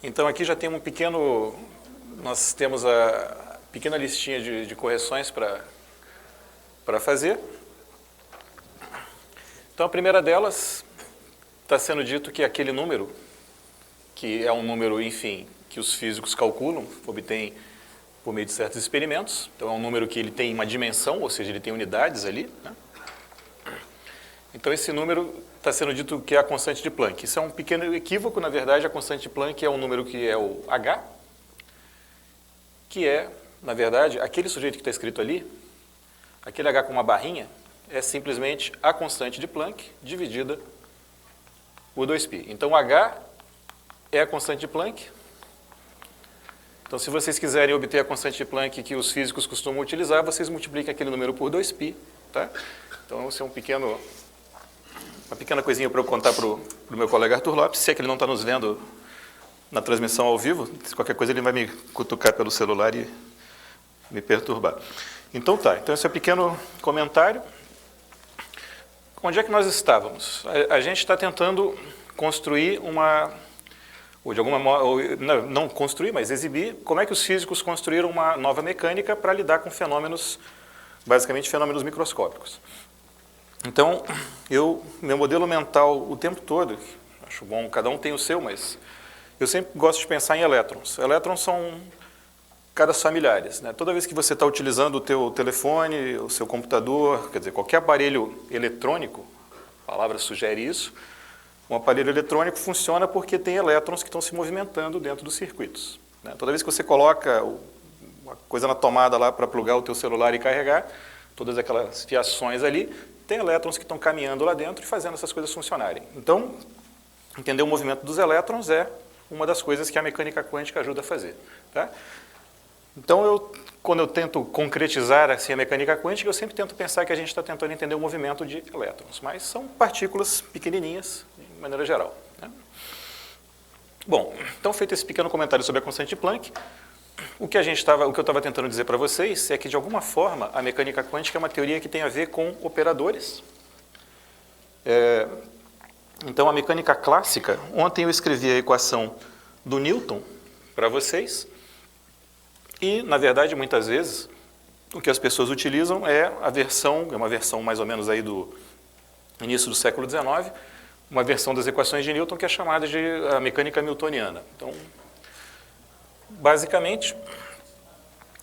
Então aqui já tem nós temos a pequena listinha de correções para fazer. Então a primeira delas está sendo dito que aquele número, que é um número, enfim, que os físicos calculam, obtêm por meio de certos experimentos. Então é um número que ele tem uma dimensão, ou seja, ele tem unidades ali, né? Então esse número está sendo dito que é a constante de Planck. Isso é um pequeno equívoco, na verdade a constante de Planck é um número que é o H, que é, na verdade, aquele sujeito que está escrito ali, aquele H com uma barrinha, é simplesmente a constante de Planck dividida por 2π. Então H é a constante de Planck. Então se vocês quiserem obter a constante de Planck que os físicos costumam utilizar, vocês multiplicam aquele número por 2π. Tá? Então esse é uma pequena coisinha para eu contar para o meu colega Arthur Lopes, se é que ele não está nos vendo na transmissão ao vivo, se qualquer coisa ele vai me cutucar pelo celular e me perturbar. Então tá, então esse é um pequeno comentário. Onde é que nós estávamos? A gente está tentando construir ou de alguma não construir, mas exibir como é que os físicos construíram uma nova mecânica para lidar com fenômenos, basicamente fenômenos microscópicos. Então, meu modelo mental o tempo todo, acho bom, cada um tem o seu, mas eu sempre gosto de pensar em elétrons. Elétrons são caras familiares, né? Toda vez que você está utilizando o teu telefone, o seu computador, quer dizer, qualquer aparelho eletrônico, a palavra sugere isso, um aparelho eletrônico funciona porque tem elétrons que estão se movimentando dentro dos circuitos, né? Toda vez que você coloca uma coisa na tomada lá para plugar o teu celular e carregar, todas aquelas fiações ali, tem elétrons que estão caminhando lá dentro e fazendo essas coisas funcionarem. Então, entender o movimento dos elétrons é uma das coisas que a mecânica quântica ajuda a fazer. Tá? Então, quando eu tento concretizar assim, a mecânica quântica, eu sempre tento pensar que a gente está tentando entender o movimento de elétrons, mas são partículas pequenininhas, de maneira geral. Né? Bom, então feito esse pequeno comentário sobre a constante de Planck, o que eu estava tentando dizer para vocês é que, de alguma forma, a mecânica quântica é uma teoria que tem a ver com operadores. Então, a mecânica clássica, ontem eu escrevi a equação do Newton para vocês, e, na verdade, muitas vezes, o que as pessoas utilizam é uma versão mais ou menos aí do início do século XIX, uma versão das equações de Newton que é chamada de a mecânica newtoniana. Então, basicamente,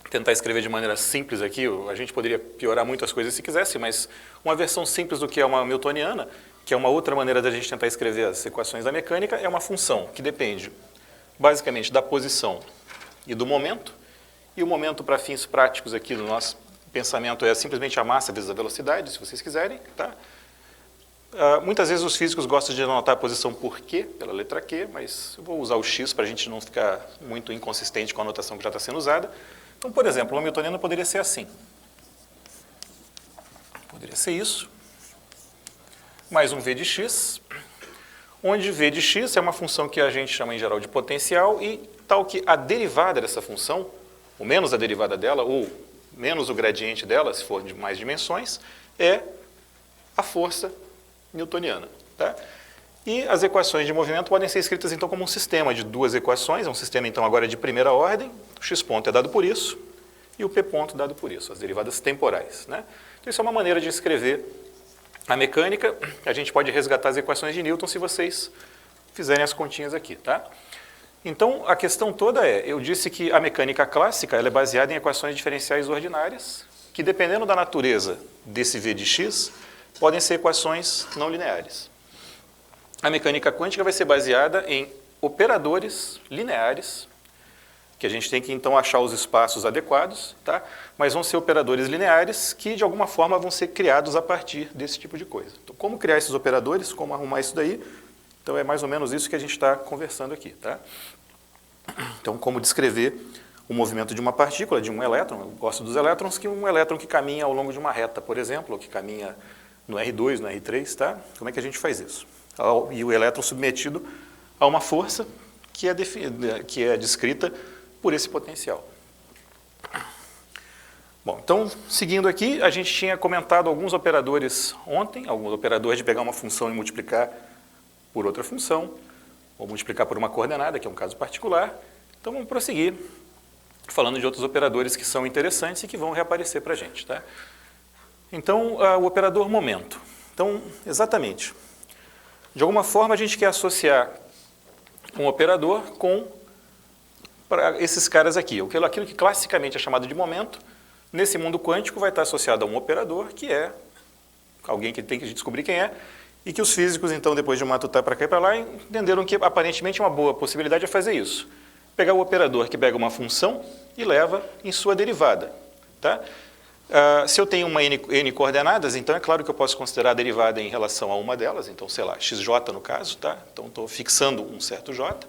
tentar escrever de maneira simples aqui, a gente poderia piorar muito as coisas se quisesse, mas uma versão simples do que é uma newtoniana, que é uma outra maneira da gente tentar escrever as equações da mecânica, é uma função que depende, basicamente, da posição e do momento, e o momento para fins práticos aqui do nosso pensamento é simplesmente a massa vezes a velocidade, se vocês quiserem, tá? Muitas vezes os físicos gostam de anotar a posição por Q, pela letra Q, mas eu vou usar o X para a gente não ficar muito inconsistente com a anotação que já está sendo usada. Então, por exemplo, uma newtoniana poderia ser assim. Poderia ser isso. Mais um V de X, onde V de X é uma função que a gente chama em geral de potencial e tal que a derivada dessa função, ou menos a derivada dela, ou menos o gradiente dela, se for de mais dimensões, é a força newtoniana. Tá? E as equações de movimento podem ser escritas então como um sistema de duas equações, é um sistema então agora de primeira ordem, o x ponto é dado por isso e o p ponto dado por isso, as derivadas temporais. Né? Então isso é uma maneira de escrever a mecânica, a gente pode resgatar as equações de Newton se vocês fizerem as continhas aqui. Tá? Então a questão toda eu disse que a mecânica clássica ela é baseada em equações diferenciais ordinárias, que dependendo da natureza desse v de x, podem ser equações não lineares. A mecânica quântica vai ser baseada em operadores lineares, que a gente tem que então achar os espaços adequados, tá? Mas vão ser operadores lineares que de alguma forma vão ser criados a partir desse tipo de coisa. Então, como criar esses operadores, como arrumar isso daí? Então é mais ou menos isso que a gente está conversando aqui. Tá? Então, como descrever o movimento de uma partícula, de um elétron, eu gosto dos elétrons, que um elétron que caminha ao longo de uma reta, por exemplo, ou que caminha no R2, no R3, tá? Como é que a gente faz isso? E o elétron submetido a uma força que é descrita por esse potencial. Bom, então, seguindo aqui, a gente tinha comentado alguns operadores ontem, alguns operadores de pegar uma função e multiplicar por outra função, ou multiplicar por uma coordenada, que é um caso particular. Então vamos prosseguir falando de outros operadores que são interessantes e que vão reaparecer para a gente. Tá? Então, o operador momento. Então, exatamente. De alguma forma, a gente quer associar um operador com esses caras aqui. Aquilo que classicamente é chamado de momento, nesse mundo quântico vai estar associado a um operador, que é alguém que tem que descobrir quem é, e que os físicos, então, depois de matutar para cá e para lá, entenderam que aparentemente uma boa possibilidade é fazer isso. Pegar o operador que pega uma função e leva em sua derivada. Tá? Se eu tenho uma n coordenadas, então é claro que eu posso considerar a derivada em relação a uma delas, então, sei lá, xj no caso, tá? Então estou fixando um certo j.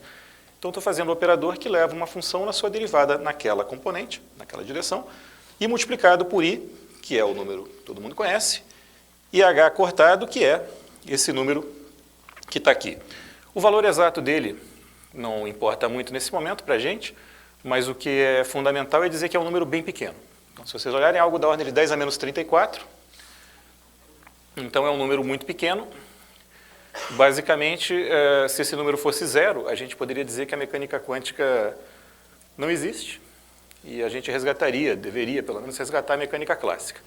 Então estou fazendo um operador que leva uma função na sua derivada naquela componente, naquela direção, e multiplicado por i, que é o número que todo mundo conhece, e h cortado, que é esse número que está aqui. O valor exato dele não importa muito nesse momento para a gente, mas o que é fundamental é dizer que é um número bem pequeno. Então, se vocês olharem, é algo da ordem de 10 a menos 34, então é um número muito pequeno. Basicamente, se esse número fosse zero, a gente poderia dizer que a mecânica quântica não existe, e a gente resgataria, deveria pelo menos resgatar a mecânica clássica.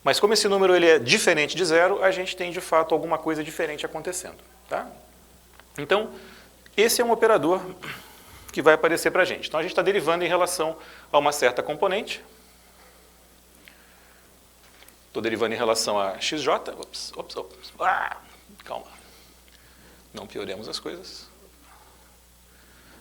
Mas como esse número ele é diferente de zero, a gente tem de fato alguma coisa diferente acontecendo. Tá? Então, esse é um operador que vai aparecer para a gente. Então, a gente está derivando em relação a uma certa componente. Estou derivando em relação a xj. Calma. Não pioremos as coisas.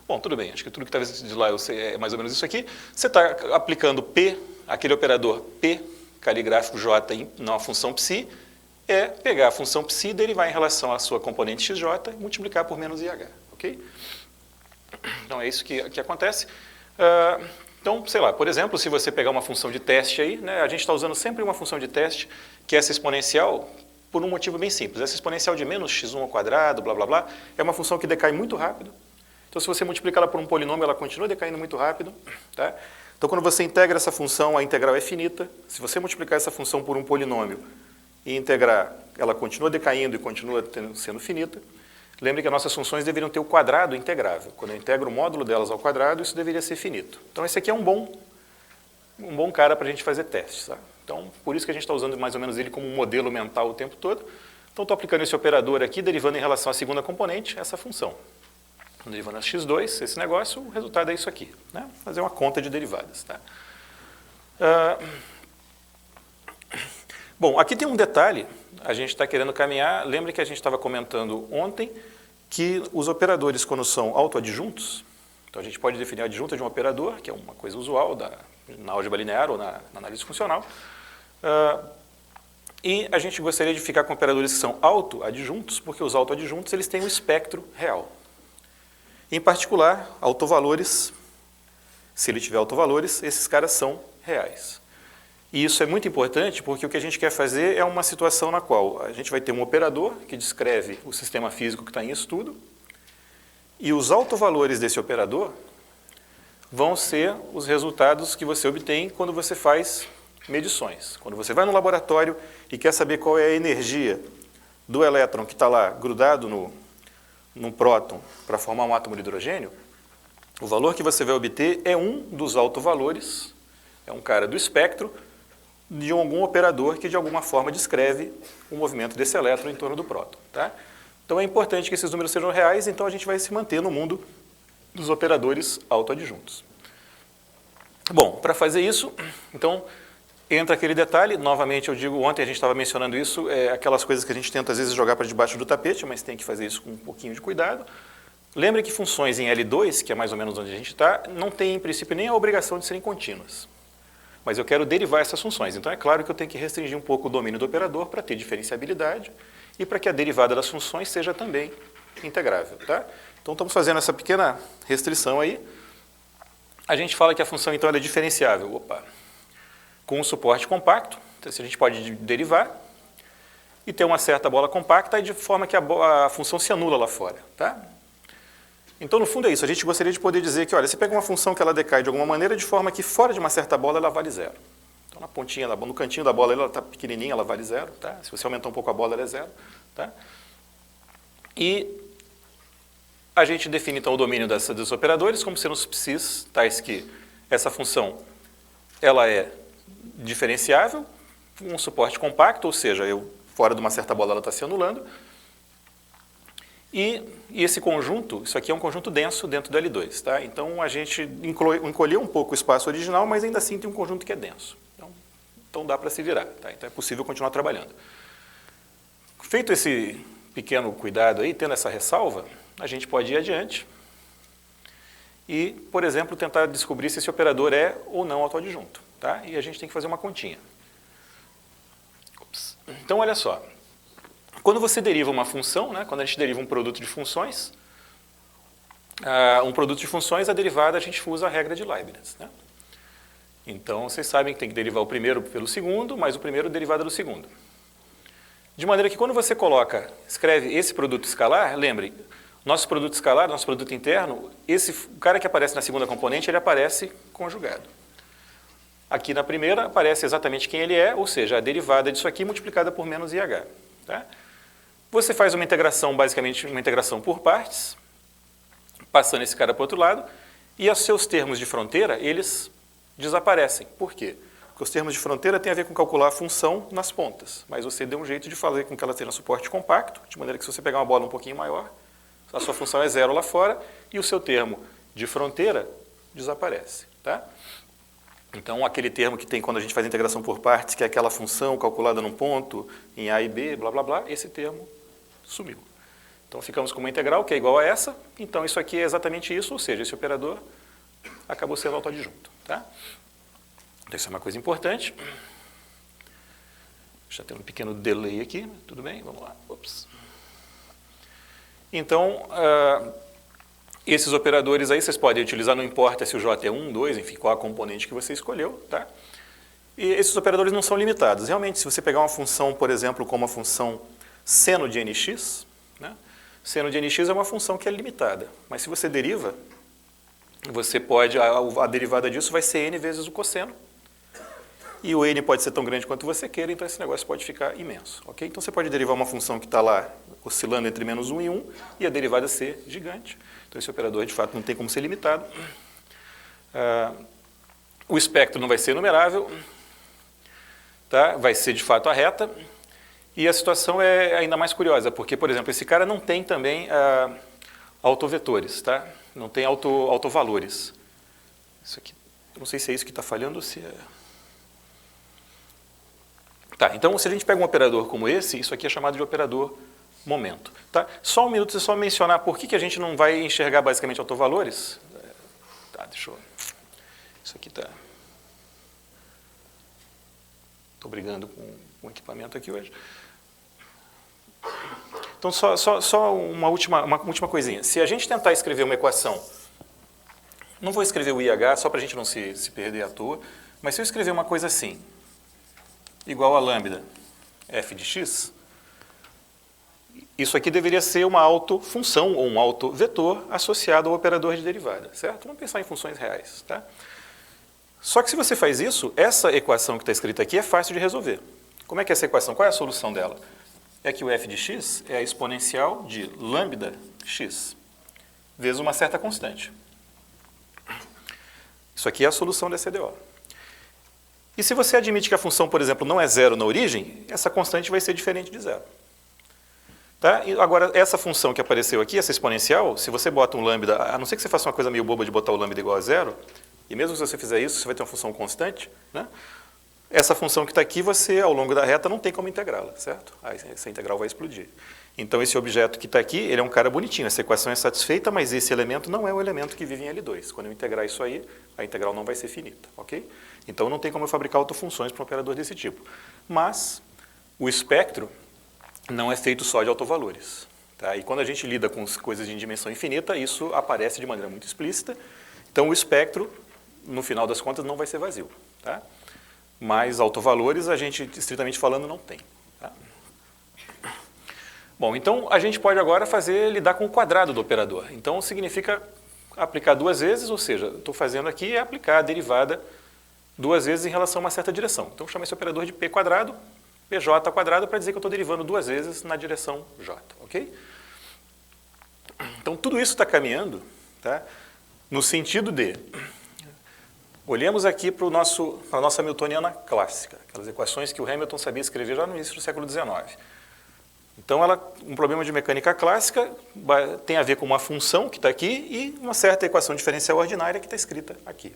Bom, tudo bem. Acho que tudo que está de lá é mais ou menos isso aqui. Você está aplicando P, aquele operador P, caligráfico J, na função psi, é pegar a função psi e derivar em relação à sua componente xj e multiplicar por menos IH. Ok? Então, é isso que acontece. Então, sei lá, por exemplo, se você pegar uma função de teste aí, né, a gente está usando sempre uma função de teste, que é essa exponencial, por um motivo bem simples. Essa exponencial de menos x1 ao quadrado, blá, blá, blá, é uma função que decai muito rápido. Então, se você multiplica ela por um polinômio, ela continua decaindo muito rápido. Tá? Então, quando você integra essa função, a integral é finita. Se você multiplicar essa função por um polinômio e integrar, ela continua decaindo e continua sendo finita. Lembre que as nossas funções deveriam ter o quadrado integrável. Quando eu integro o módulo delas ao quadrado, isso deveria ser finito. Então, esse aqui é um bom cara para a gente fazer testes. Tá? Então, por isso que a gente está usando mais ou menos ele como um modelo mental o tempo todo. Então, estou aplicando esse operador aqui, derivando em relação à segunda componente, essa função. Derivando a x2, esse negócio, o resultado é isso aqui. Né? Fazer uma conta de derivadas. Tá? Bom, aqui tem um detalhe. A gente está querendo caminhar. Lembre que a gente estava comentando ontem que os operadores, quando são autoadjuntos, então a gente pode definir a adjunta de um operador, que é uma coisa usual na álgebra linear ou na análise funcional, e a gente gostaria de ficar com operadores que são autoadjuntos, porque os autoadjuntos eles têm um espectro real. Em particular, autovalores, se ele tiver autovalores, esses caras são reais. E isso é muito importante porque o que a gente quer fazer é uma situação na qual a gente vai ter um operador que descreve o sistema físico que está em estudo e os autovalores desse operador vão ser os resultados que você obtém quando você faz medições. Quando você vai no laboratório e quer saber qual é a energia do elétron que está lá grudado no próton para formar um átomo de hidrogênio, o valor que você vai obter é um dos autovalores, é um cara do espectro, de algum operador que de alguma forma descreve o movimento desse elétron em torno do próton. Tá? Então é importante que esses números sejam reais, então a gente vai se manter no mundo dos operadores autoadjuntos. Bom, para fazer isso, então, entra aquele detalhe, novamente eu digo, ontem a gente estava mencionando isso, aquelas coisas que a gente tenta às vezes jogar para debaixo do tapete, mas tem que fazer isso com um pouquinho de cuidado. Lembre que funções em L2, que é mais ou menos onde a gente está, não tem em princípio nem a obrigação de serem contínuas. Mas eu quero derivar essas funções. Então, é claro que eu tenho que restringir um pouco o domínio do operador para ter diferenciabilidade e para que a derivada das funções seja também integrável. Tá? Então, estamos fazendo essa pequena restrição aí. A gente fala que a função, então, ela é diferenciável. Com um suporte compacto, então, a gente pode derivar e ter uma certa bola compacta de forma que a função se anula lá fora. Tá? Então, no fundo é isso. A gente gostaria de poder dizer que, olha, você pega uma função que ela decai de alguma maneira de forma que fora de uma certa bola ela vale zero. Então, na pontinha da bola, no cantinho da bola ela está pequenininha, ela vale zero. Tá? Se você aumentar um pouco a bola, ela é zero. Tá? E A gente define, então, o domínio desses operadores como sendo os psis, tais que essa função ela é diferenciável, um suporte compacto, ou seja, fora de uma certa bola ela está se anulando. E esse conjunto, isso aqui é um conjunto denso dentro do L2. Tá? Então, a gente encolheu um pouco o espaço original, mas ainda assim tem um conjunto que é denso. Então dá para se virar. Tá? Então, é possível continuar trabalhando. Feito esse pequeno cuidado aí, tendo essa ressalva, a gente pode ir adiante e, por exemplo, tentar descobrir se esse operador é ou não autoadjunto. Tá? E a gente tem que fazer uma continha. Ups. Então, olha só. Quando você deriva uma função, né, quando a gente deriva um produto de funções, a derivada a gente usa a regra de Leibniz. Né? Então, vocês sabem que tem que derivar o primeiro pelo segundo, mais o primeiro derivada do segundo. De maneira que quando você escreve esse produto escalar, lembre, nosso produto escalar, nosso produto interno, o cara que aparece na segunda componente, ele aparece conjugado. Aqui na primeira aparece exatamente quem ele é, ou seja, a derivada disso aqui multiplicada por menos IH. Tá? Você faz uma integração, basicamente uma integração por partes, passando esse cara para o outro lado, e os seus termos de fronteira, eles desaparecem. Por quê? Porque os termos de fronteira têm a ver com calcular a função nas pontas, mas você deu um jeito de fazer com que ela tenha suporte compacto, de maneira que se você pegar uma bola um pouquinho maior, a sua função é zero lá fora, e o seu termo de fronteira desaparece. Tá? Então, aquele termo que tem quando a gente faz a integração por partes, que é aquela função calculada num ponto, em A e B, blá, blá, blá, esse termo sumiu. Então, ficamos com uma integral que é igual a essa. Então, isso aqui é exatamente isso, ou seja, esse operador acabou sendo autoadjunto. Tá? Então, isso é uma coisa importante. Já tem um pequeno delay aqui, tudo bem? Vamos lá. Ops. Então, esses operadores aí vocês podem utilizar, não importa se o J é 1, 2, enfim, qual a componente que você escolheu. Tá? E esses operadores não são limitados. Realmente, se você pegar uma função, por exemplo, como a função seno de nx, né? Seno de nx é uma função que é limitada, mas se você deriva, você pode, a derivada disso vai ser n vezes o cosseno, e o n pode ser tão grande quanto você queira, então esse negócio pode ficar imenso. Okay? Então você pode derivar uma função que está lá oscilando entre menos 1 e 1, e a derivada ser gigante. Então esse operador, de fato, não tem como ser limitado. O espectro não vai ser numerável, tá? Vai ser, de fato, a reta. E a situação é ainda mais curiosa, porque, por exemplo, esse cara não tem também autovetores, tá? Não tem autovalores. Isso aqui, eu não sei se é isso que está falhando ou se é... Tá, então, se a gente pega um operador como esse, isso aqui é chamado de operador momento. Tá? Só um minuto, só mencionar por que a gente não vai enxergar basicamente autovalores. Tá, deixa eu... Isso aqui está... Estou brigando com o equipamento aqui hoje. Então, só uma última coisinha. Se a gente tentar escrever uma equação, não vou escrever o IH só para a gente não se perder à toa, mas se eu escrever uma coisa assim, igual a lambda f de x, isso aqui deveria ser uma autofunção ou um autovetor associado ao operador de derivada, certo? Vamos pensar em funções reais, tá? Só que se você faz isso, essa equação que está escrita aqui é fácil de resolver. Como é que é essa equação? Qual é a solução dela? É que o f de x é a exponencial de lambda x vezes uma certa constante. Isso aqui é a solução dessa EDO. E se você admite que a função, por exemplo, não é zero na origem, essa constante vai ser diferente de zero. Tá? E agora, essa função que apareceu aqui, essa exponencial, se você bota um lambda, a não ser que você faça uma coisa meio boba de botar o lambda igual a zero, e mesmo se você fizer isso, você vai ter uma função constante, né? Essa função que está aqui, você, ao longo da reta, não tem como integrá-la, certo? Essa integral vai explodir. Então, esse objeto que está aqui, ele é um cara bonitinho, essa equação é satisfeita, mas esse elemento não é o elemento que vive em L2. Quando eu integrar isso aí, a integral não vai ser finita, ok? Então, não tem como eu fabricar autofunções para um operador desse tipo. Mas, o espectro não é feito só de autovalores. Tá? E quando a gente lida com coisas de dimensão infinita, isso aparece de maneira muito explícita. Então, o espectro, no final das contas, não vai ser vazio. Tá? Mas autovalores, a gente, estritamente falando, não tem. Tá? Bom, então a gente pode agora lidar com o quadrado do operador. Então significa aplicar duas vezes, ou seja, estou fazendo aqui é aplicar a derivada duas vezes em relação a uma certa direção. Então chamo esse operador de p quadrado, pj quadrado, para dizer que eu estou derivando duas vezes na direção j, ok? Então, tudo isso está caminhando, tá, no sentido de, olhemos aqui para a nossa Hamiltoniana clássica, aquelas equações que o Hamilton sabia escrever já no início do século XIX. Então, um problema de mecânica clássica tem a ver com uma função que está aqui e uma certa equação diferencial ordinária que está escrita aqui.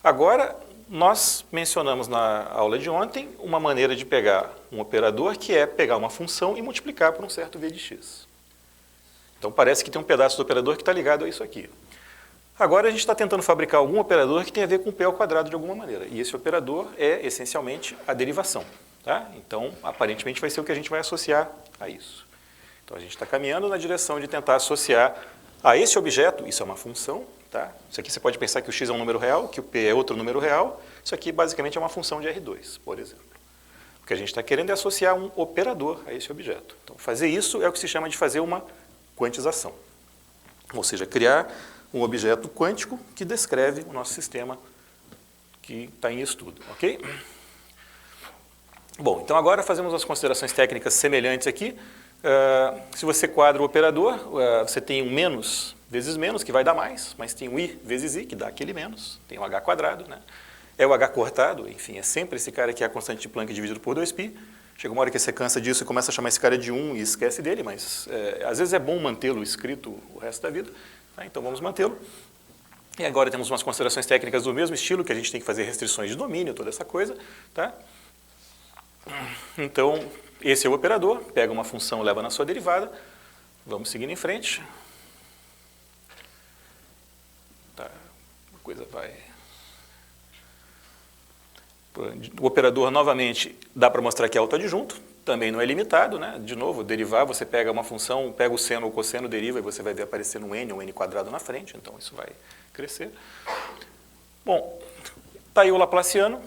Agora, nós mencionamos na aula de ontem uma maneira de pegar um operador que é pegar uma função e multiplicar por um certo v de x. Então, parece que tem um pedaço do operador que está ligado a isso aqui. Agora, a gente está tentando fabricar algum operador que tem a ver com p ao quadrado de alguma maneira. E esse operador é, essencialmente, a derivação. Tá? Então, aparentemente, vai ser o que a gente vai associar a isso. Então, a gente está caminhando na direção de tentar associar a esse objeto, isso é uma função, tá? Isso aqui você pode pensar que o x é um número real, que o p é outro número real. Isso aqui, basicamente, é uma função de R2, por exemplo. O que a gente está querendo é associar um operador a esse objeto. Então, fazer isso é o que se chama de fazer uma quantização. Ou seja, criar um objeto quântico que descreve o nosso sistema que está em estudo, ok? Bom, então agora fazemos as considerações técnicas semelhantes aqui. Se você quadra o operador, você tem um menos vezes menos, que vai dar mais, mas tem um i vezes i, que dá aquele menos, tem o h quadrado, né? É o h cortado, enfim, é sempre esse cara que é a constante de Planck dividido por 2π. Chega uma hora que você cansa disso e começa a chamar esse cara de 1 e esquece dele, mas às vezes é bom mantê-lo escrito o resto da vida, tá? Então vamos mantê-lo. E agora temos umas considerações técnicas do mesmo estilo, que a gente tem que fazer restrições de domínio, toda essa coisa, tá? Então, esse é o operador, pega uma função, leva na sua derivada. Vamos seguindo em frente. Tá, a coisa vai... O operador, novamente, dá para mostrar que é autoadjunto, também não é limitado, né? De novo, derivar, você pega uma função, pega o seno ou cosseno, deriva, e você vai ver aparecendo um n ou n quadrado na frente, então isso vai crescer. Bom, está aí o laplaciano.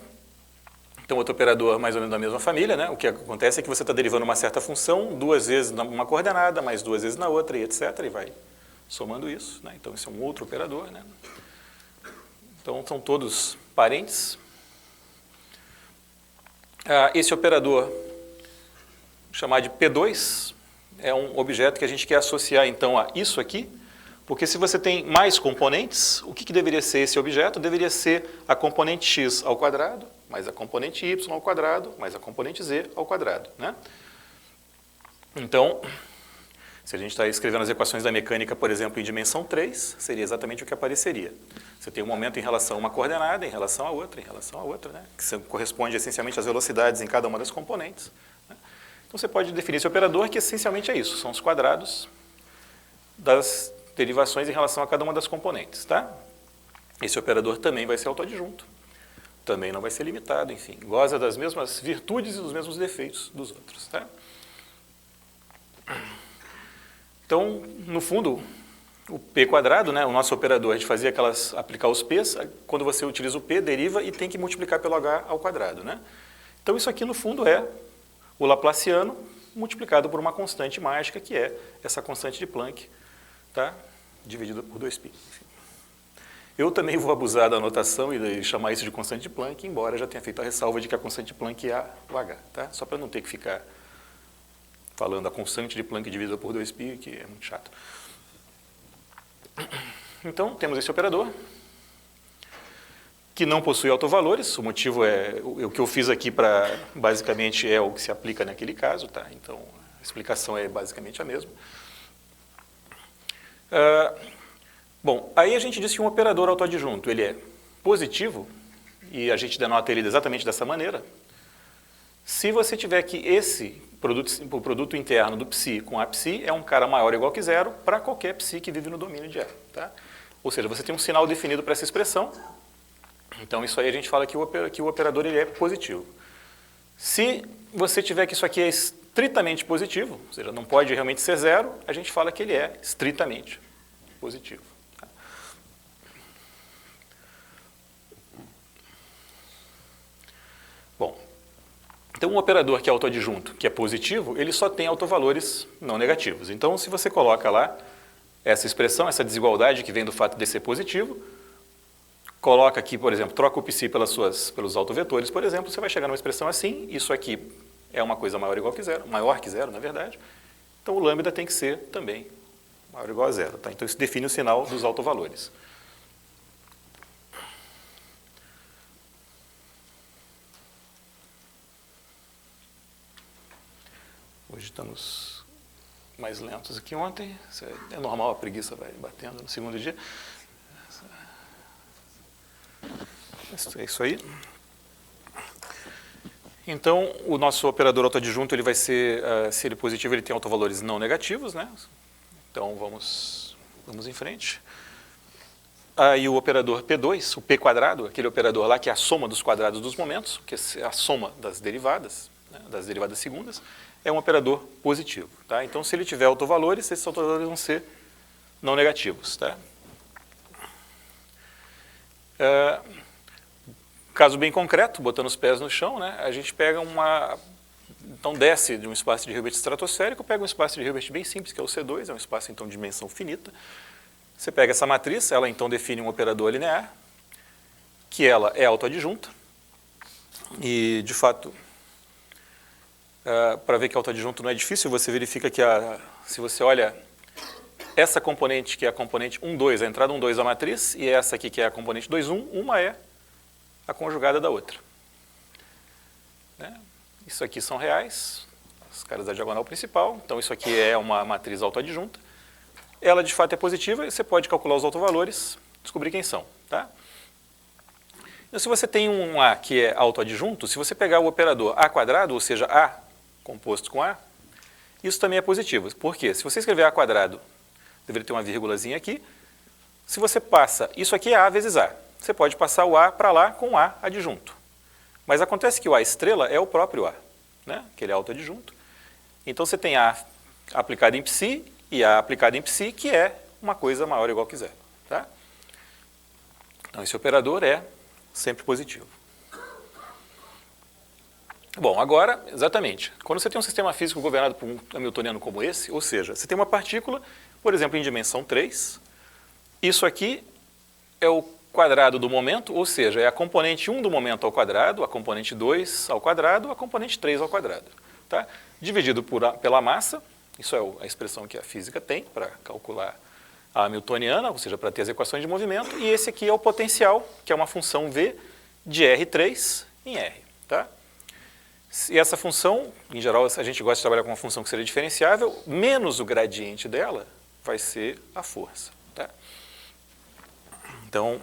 Então, outro operador mais ou menos da mesma família, né? O que acontece é que você está derivando uma certa função, duas vezes numa coordenada, mais duas vezes na outra, e etc. E vai somando isso, né? Então, esse é um outro operador, né? Então, são todos parentes. Esse operador, chamado de P2, é um objeto que a gente quer associar, então, a isso aqui, porque se você tem mais componentes, o que deveria ser esse objeto? Deveria ser a componente x ao quadrado, mais a componente y ao quadrado, mais a componente z ao quadrado, né? Então, se a gente está escrevendo as equações da mecânica, por exemplo, em dimensão 3, seria exatamente o que apareceria. Você tem um momento em relação a uma coordenada, em relação a outra, né? Que corresponde essencialmente às velocidades em cada uma das componentes, né? Então, você pode definir esse operador, que essencialmente é isso, são os quadrados das derivações em relação a cada uma das componentes, tá? Esse operador também vai ser autoadjunto, também não vai ser limitado, enfim, goza das mesmas virtudes e dos mesmos defeitos dos outros, tá? Então, no fundo, o p quadrado, né, o nosso operador, a gente fazia aplicar os p's, quando você utiliza o p, deriva e tem que multiplicar pelo h ao quadrado, né? Então, isso aqui, no fundo, é o laplaciano multiplicado por uma constante mágica, que é essa constante de Planck, tá? Dividida por 2π. Eu também vou abusar da anotação e chamar isso de constante de Planck, embora já tenha feito a ressalva de que a constante de Planck é o h, tá? Só para não ter que ficar falando a constante de Planck dividida por 2π, que é muito chato. Então, temos esse operador, que não possui autovalores. O motivo é, o que eu fiz aqui basicamente é o que se aplica naquele caso, tá? Então, a explicação é basicamente a mesma. Bom, aí a gente diz que um operador autoadjunto, ele é positivo, e a gente denota ele exatamente dessa maneira, se você tiver que o produto interno do psi com a psi é um cara maior ou igual que zero para qualquer psi que vive no domínio de A, tá? Ou seja, você tem um sinal definido para essa expressão, então isso aí a gente fala que o operador ele é positivo. Se você tiver que isso aqui é estritamente positivo, ou seja, não pode realmente ser zero, a gente fala que ele é estritamente positivo. Tá? Bom, então um operador que é autoadjunto, que é positivo, ele só tem autovalores não negativos. Então, se você coloca lá essa expressão, essa desigualdade que vem do fato de ser positivo, coloca aqui, por exemplo, troca o psi pelos autovetores, por exemplo, você vai chegar numa expressão assim, isso aqui é uma coisa maior ou igual que zero, maior que zero, na verdade. Então, o lambda tem que ser também maior ou igual a zero. Tá? Então, isso define o sinal dos autovalores. Hoje estamos mais lentos do que ontem. Isso é normal, a preguiça vai batendo no segundo dia. É isso aí. Então, o nosso operador autoadjunto, ele vai ser, se ele é positivo, ele tem autovalores não negativos, né? Então, vamos em frente. Aí o operador P2, o P quadrado, aquele operador lá que é a soma dos quadrados dos momentos, que é a soma das derivadas, né, das derivadas segundas, é um operador positivo. Tá? Então, se ele tiver autovalores, esses autovalores vão ser não negativos. Tá? Caso bem concreto, botando os pés no chão, né, a gente pega então desce de um espaço de Hilbert estratosférico, pega um espaço de Hilbert bem simples, que é o C2, é um espaço então de dimensão finita. Você pega essa matriz, ela então define um operador linear, que ela é autoadjunta, e de fato, para ver que autoadjunto não é difícil, você verifica que se você olha essa componente, que é a componente 1, 2, a entrada 1, 2 da matriz, e essa aqui que é a componente 2, 1, uma é a conjugada da outra. Né? Isso aqui são reais, os caras da diagonal principal, então isso aqui é uma matriz autoadjunta. Ela de fato é positiva e você pode calcular os autovalores, descobrir quem são. Tá? Então, se você tem um A que é autoadjunto, se você pegar o operador A quadrado, ou seja, A composto com A, isso também é positivo. Por quê? Se você escrever A quadrado, deveria ter uma vírgulazinha aqui. Se você passa, isso aqui é A vezes A. Você pode passar o A para lá com A adjunto. Mas acontece que o A estrela é o próprio A, né? Que ele é autoadjunto. Então você tem A aplicado em psi e A aplicado em psi, que é uma coisa maior ou igual que zero. Tá? Então esse operador é sempre positivo. Bom, agora, exatamente, quando você tem um sistema físico governado por um hamiltoniano como esse, ou seja, você tem uma partícula, por exemplo, em dimensão 3, isso aqui é o quadrado do momento, ou seja, é a componente 1 do momento ao quadrado, a componente 2 ao quadrado, a componente 3 ao quadrado. Tá? Dividido pela massa, isso é a expressão que a física tem para calcular a hamiltoniana, ou seja, para ter as equações de movimento, e esse aqui é o potencial, que é uma função V de R3 em R. Tá? E essa função, em geral, a gente gosta de trabalhar com uma função que seria diferenciável, menos o gradiente dela vai ser a força. Tá? Então,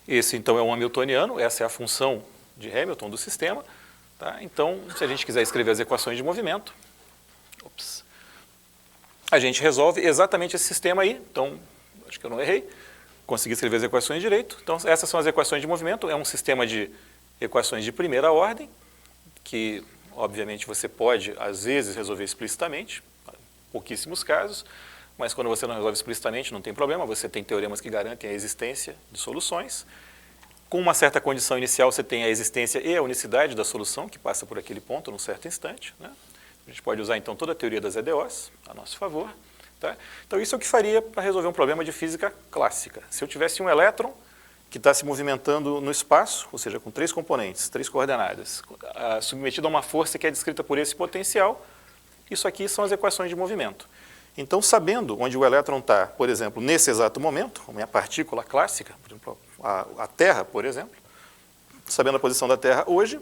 esse então é um hamiltoniano, essa é a função de Hamilton do sistema. Tá? Então, se a gente quiser escrever as equações de movimento, a gente resolve exatamente esse sistema aí. Então, acho que eu não errei, consegui escrever as equações direito. Então, essas são as equações de movimento, é um sistema de equações de primeira ordem, que, obviamente, você pode, às vezes, resolver explicitamente, pouquíssimos casos, mas quando você não resolve explicitamente, não tem problema, você tem teoremas que garantem a existência de soluções. Com uma certa condição inicial, você tem a existência e a unicidade da solução, que passa por aquele ponto num certo instante. Né? A gente pode usar, então, toda a teoria das EDOs a nosso favor. Tá? Então, isso é o que faria para resolver um problema de física clássica. Se eu tivesse um elétron que está se movimentando no espaço, ou seja, com 3 componentes, 3 coordenadas, submetido a uma força que é descrita por esse potencial, isso aqui são as equações de movimento. Então, sabendo onde o elétron está, por exemplo, nesse exato momento, a minha partícula clássica, por exemplo, a Terra, por exemplo, sabendo a posição da Terra hoje,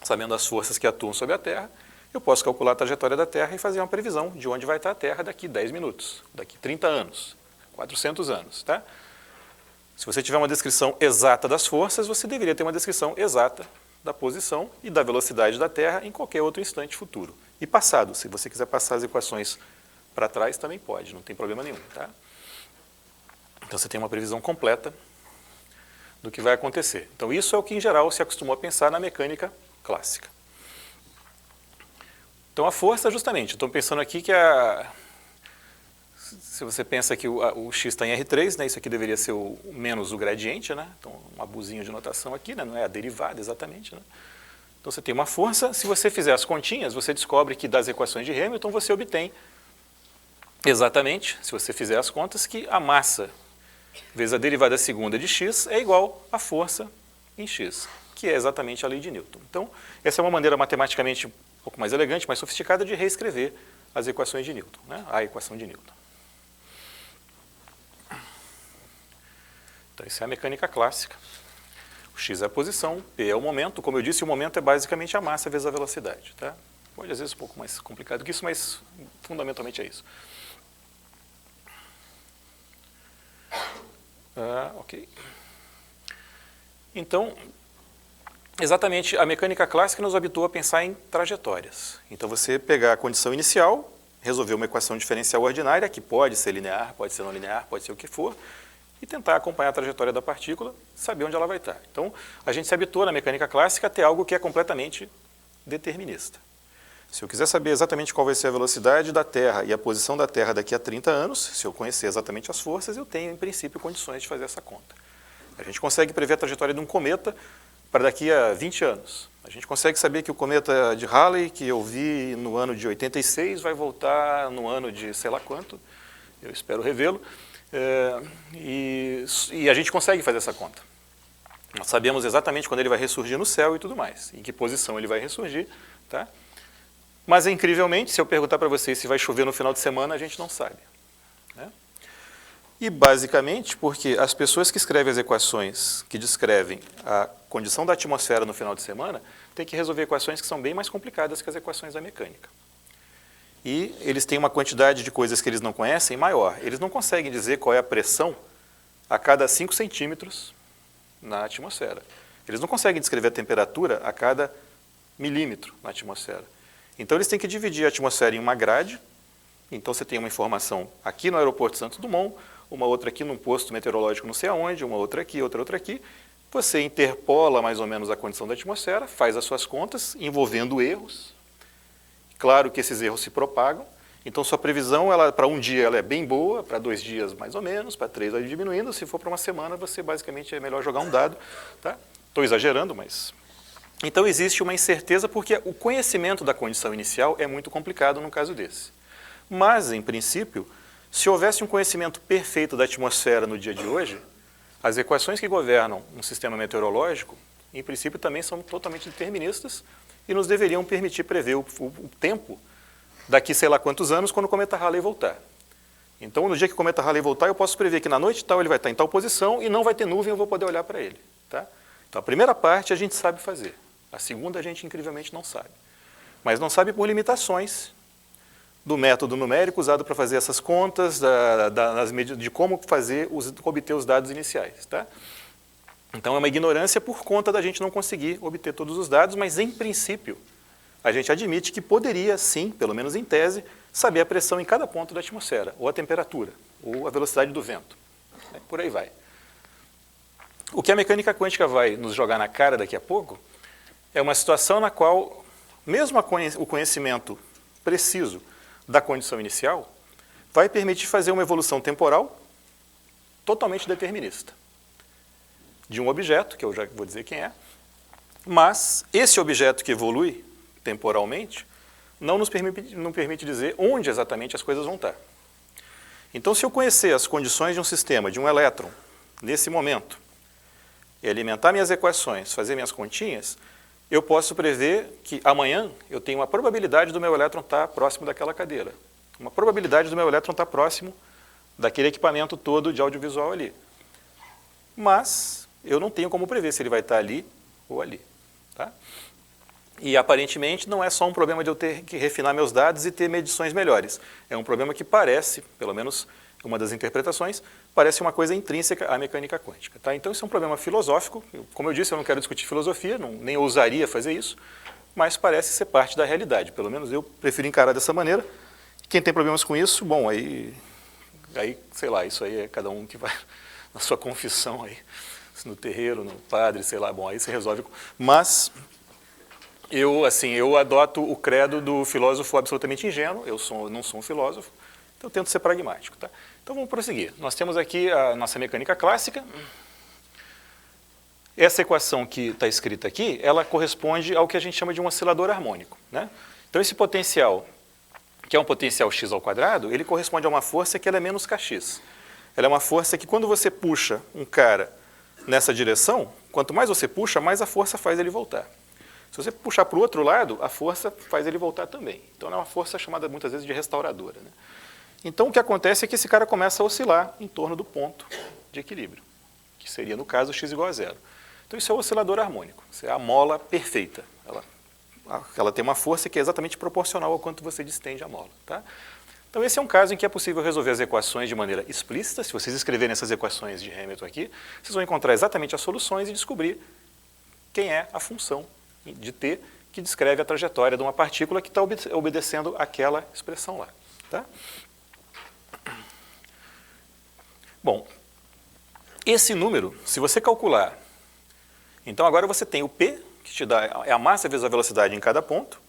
sabendo as forças que atuam sobre a Terra, eu posso calcular a trajetória da Terra e fazer uma previsão de onde vai estar a Terra daqui 10 minutos, daqui 30 anos, 400 anos. Tá? Se você tiver uma descrição exata das forças, você deveria ter uma descrição exata da posição e da velocidade da Terra em qualquer outro instante futuro. E passado, se você quiser passar as equações para trás, também pode, não tem problema nenhum. Tá? Então você tem uma previsão completa do que vai acontecer. Então isso é o que, em geral, se acostumou a pensar na mecânica clássica. Então a força, justamente, estou pensando aqui que se você pensa que o x está em R3, né, isso aqui deveria ser o menos o gradiente, né, então um abusinho de notação aqui, né, não é a derivada exatamente. Né. Então você tem uma força, se você fizer as continhas, você descobre que das equações de Hamilton você obtém exatamente, se você fizer as contas, que a massa vezes a derivada segunda de x é igual à força em x, que é exatamente a lei de Newton. Então, essa é uma maneira matematicamente um pouco mais elegante, mais sofisticada de reescrever as equações de Newton, né? A equação de Newton. isso é a mecânica clássica. O x é a posição, p é o momento. Como eu disse, o momento é basicamente a massa vezes a velocidade. Tá? Pode, às vezes, um pouco mais complicado que isso, mas fundamentalmente é isso. Ok. Então, exatamente, a mecânica clássica nos habitua a pensar em trajetórias. Então, você pegar a condição inicial, resolver uma equação diferencial ordinária, que pode ser linear, pode ser não linear, pode ser o que for, e tentar acompanhar a trajetória da partícula, saber onde ela vai estar. Então, a gente se habitua na mecânica clássica a ter algo que é completamente determinista. Se eu quiser saber exatamente qual vai ser a velocidade da Terra e a posição da Terra daqui a 30 anos, se eu conhecer exatamente as forças, eu tenho, em princípio, condições de fazer essa conta. A gente consegue prever a trajetória de um cometa para daqui a 20 anos. A gente consegue saber que o cometa de Halley, que eu vi no ano de 86, vai voltar no ano de sei lá quanto, eu espero revê-lo, e a gente consegue fazer essa conta. Nós sabemos exatamente quando ele vai ressurgir no céu e tudo mais, em que posição ele vai ressurgir, tá? Mas, incrivelmente, se eu perguntar para vocês se vai chover no final de semana, a gente não sabe. Né? E, basicamente, porque as pessoas que escrevem as equações que descrevem a condição da atmosfera no final de semana têm que resolver equações que são bem mais complicadas que as equações da mecânica. E eles têm uma quantidade de coisas que eles não conhecem maior. Eles não conseguem dizer qual é a pressão a cada 5 centímetros na atmosfera. Eles não conseguem descrever a temperatura a cada milímetro na atmosfera. Então, eles têm que dividir a atmosfera em uma grade. Então, você tem uma informação aqui no aeroporto Santos Dumont, uma outra aqui num posto meteorológico não sei aonde, uma outra aqui, outra aqui. Você interpola mais ou menos a condição da atmosfera, faz as suas contas, envolvendo erros. Claro que esses erros se propagam. Então, sua previsão, para um dia ela é bem boa, para 2 dias mais ou menos, para 3 vai diminuindo. Se for para uma semana, você basicamente é melhor jogar um dado. Tá? Estou exagerando, mas... Então, existe uma incerteza porque o conhecimento da condição inicial é muito complicado no caso desse. Mas, em princípio, se houvesse um conhecimento perfeito da atmosfera no dia de hoje, as equações que governam um sistema meteorológico, em princípio, também são totalmente deterministas e nos deveriam permitir prever o tempo daqui sei lá quantos anos quando o cometa Halley voltar. Então, no dia que o cometa Halley voltar, eu posso prever que na noite tal ele vai estar em tal posição e não vai ter nuvem, eu vou poder olhar para ele. Tá? Então, a primeira parte a gente sabe fazer. A segunda a gente incrivelmente não sabe. Mas não sabe por limitações do método numérico usado para fazer essas contas, de como obter os dados iniciais. Tá? Então é uma ignorância por conta da gente não conseguir obter todos os dados, mas em princípio a gente admite que poderia sim, pelo menos em tese, saber a pressão em cada ponto da atmosfera, ou a temperatura, ou a velocidade do vento. Por aí vai. O que a mecânica quântica vai nos jogar na cara daqui a pouco é uma situação na qual, mesmo o conhecimento preciso da condição inicial, vai permitir fazer uma evolução temporal totalmente determinista de um objeto, que eu já vou dizer quem é, mas esse objeto que evolui temporalmente não permite dizer onde exatamente as coisas vão estar. Então, se eu conhecer as condições de um sistema, de um elétron, nesse momento, e alimentar minhas equações, fazer minhas continhas, eu posso prever que amanhã eu tenho uma probabilidade do meu elétron estar próximo daquela cadeira. Uma probabilidade do meu elétron estar próximo daquele equipamento todo de audiovisual ali. Mas eu não tenho como prever se ele vai estar ali ou ali. Tá? E aparentemente não é só um problema de eu ter que refinar meus dados e ter medições melhores. É um problema que parece, pelo menos uma das interpretações, parece uma coisa intrínseca à mecânica quântica. Tá? Então, isso é um problema filosófico. Como eu disse, eu não quero discutir filosofia, nem ousaria fazer isso, mas parece ser parte da realidade. Pelo menos eu prefiro encarar dessa maneira. Quem tem problemas com isso, bom, aí sei lá, isso aí é cada um que vai na sua confissão, aí, no terreiro, no padre, sei lá, bom, aí se resolve. Mas eu adoto o credo do filósofo absolutamente ingênuo, não sou um filósofo, então eu tento ser pragmático. Tá? Então vamos prosseguir. Nós temos aqui a nossa mecânica clássica. Essa equação que está escrita aqui, ela corresponde ao que a gente chama de um oscilador harmônico. Né? Então esse potencial, que é um potencial x ao quadrado, ele corresponde a uma força que ela é menos kx. Ela é uma força que quando você puxa um cara nessa direção, quanto mais você puxa, mais a força faz ele voltar. Se você puxar para o outro lado, a força faz ele voltar também. Então, é uma força chamada muitas vezes de restauradora. Né? Então, o que acontece é que esse cara começa a oscilar em torno do ponto de equilíbrio, que seria, no caso, x igual a zero. Então isso é o oscilador harmônico, isso é a mola perfeita. Ela tem uma força que é exatamente proporcional ao quanto você distende a mola. Tá? Então esse é um caso em que é possível resolver as equações de maneira explícita. Se vocês escreverem essas equações de Hamilton aqui, vocês vão encontrar exatamente as soluções e descobrir quem é a função de t que descreve a trajetória de uma partícula que está obedecendo aquela expressão lá. Tá? Bom, esse número, se você calcular, então agora você tem o P, que te dá é a massa vezes a velocidade em cada ponto,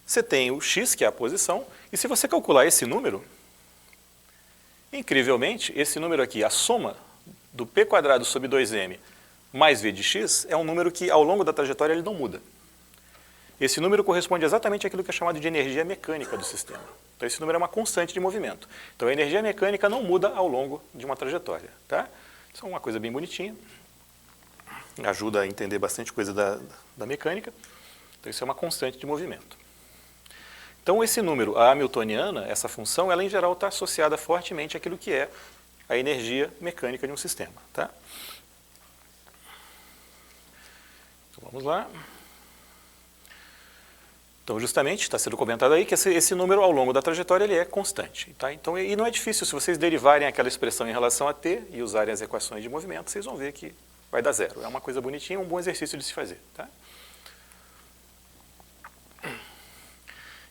você tem o x, que é a posição, e se você calcular esse número, incrivelmente, esse número aqui, a soma do P quadrado sobre 2m mais v de x, é um número que ao longo da trajetória ele não muda. Esse número corresponde exatamente àquilo que é chamado de energia mecânica do sistema. Então esse número é uma constante de movimento. Então a energia mecânica não muda ao longo de uma trajetória. Tá? Isso é uma coisa bem bonitinha. Ajuda a entender bastante coisa da mecânica. Então isso é uma constante de movimento. Então esse número, a hamiltoniana, essa função, ela em geral está associada fortemente àquilo que é a energia mecânica de um sistema. Tá? Então vamos lá. Então justamente está sendo comentado aí que esse número ao longo da trajetória ele é constante. Tá? Então, e não é difícil, se vocês derivarem aquela expressão em relação a t e usarem as equações de movimento, vocês vão ver que vai dar zero. É uma coisa bonitinha, um bom exercício de se fazer. Tá?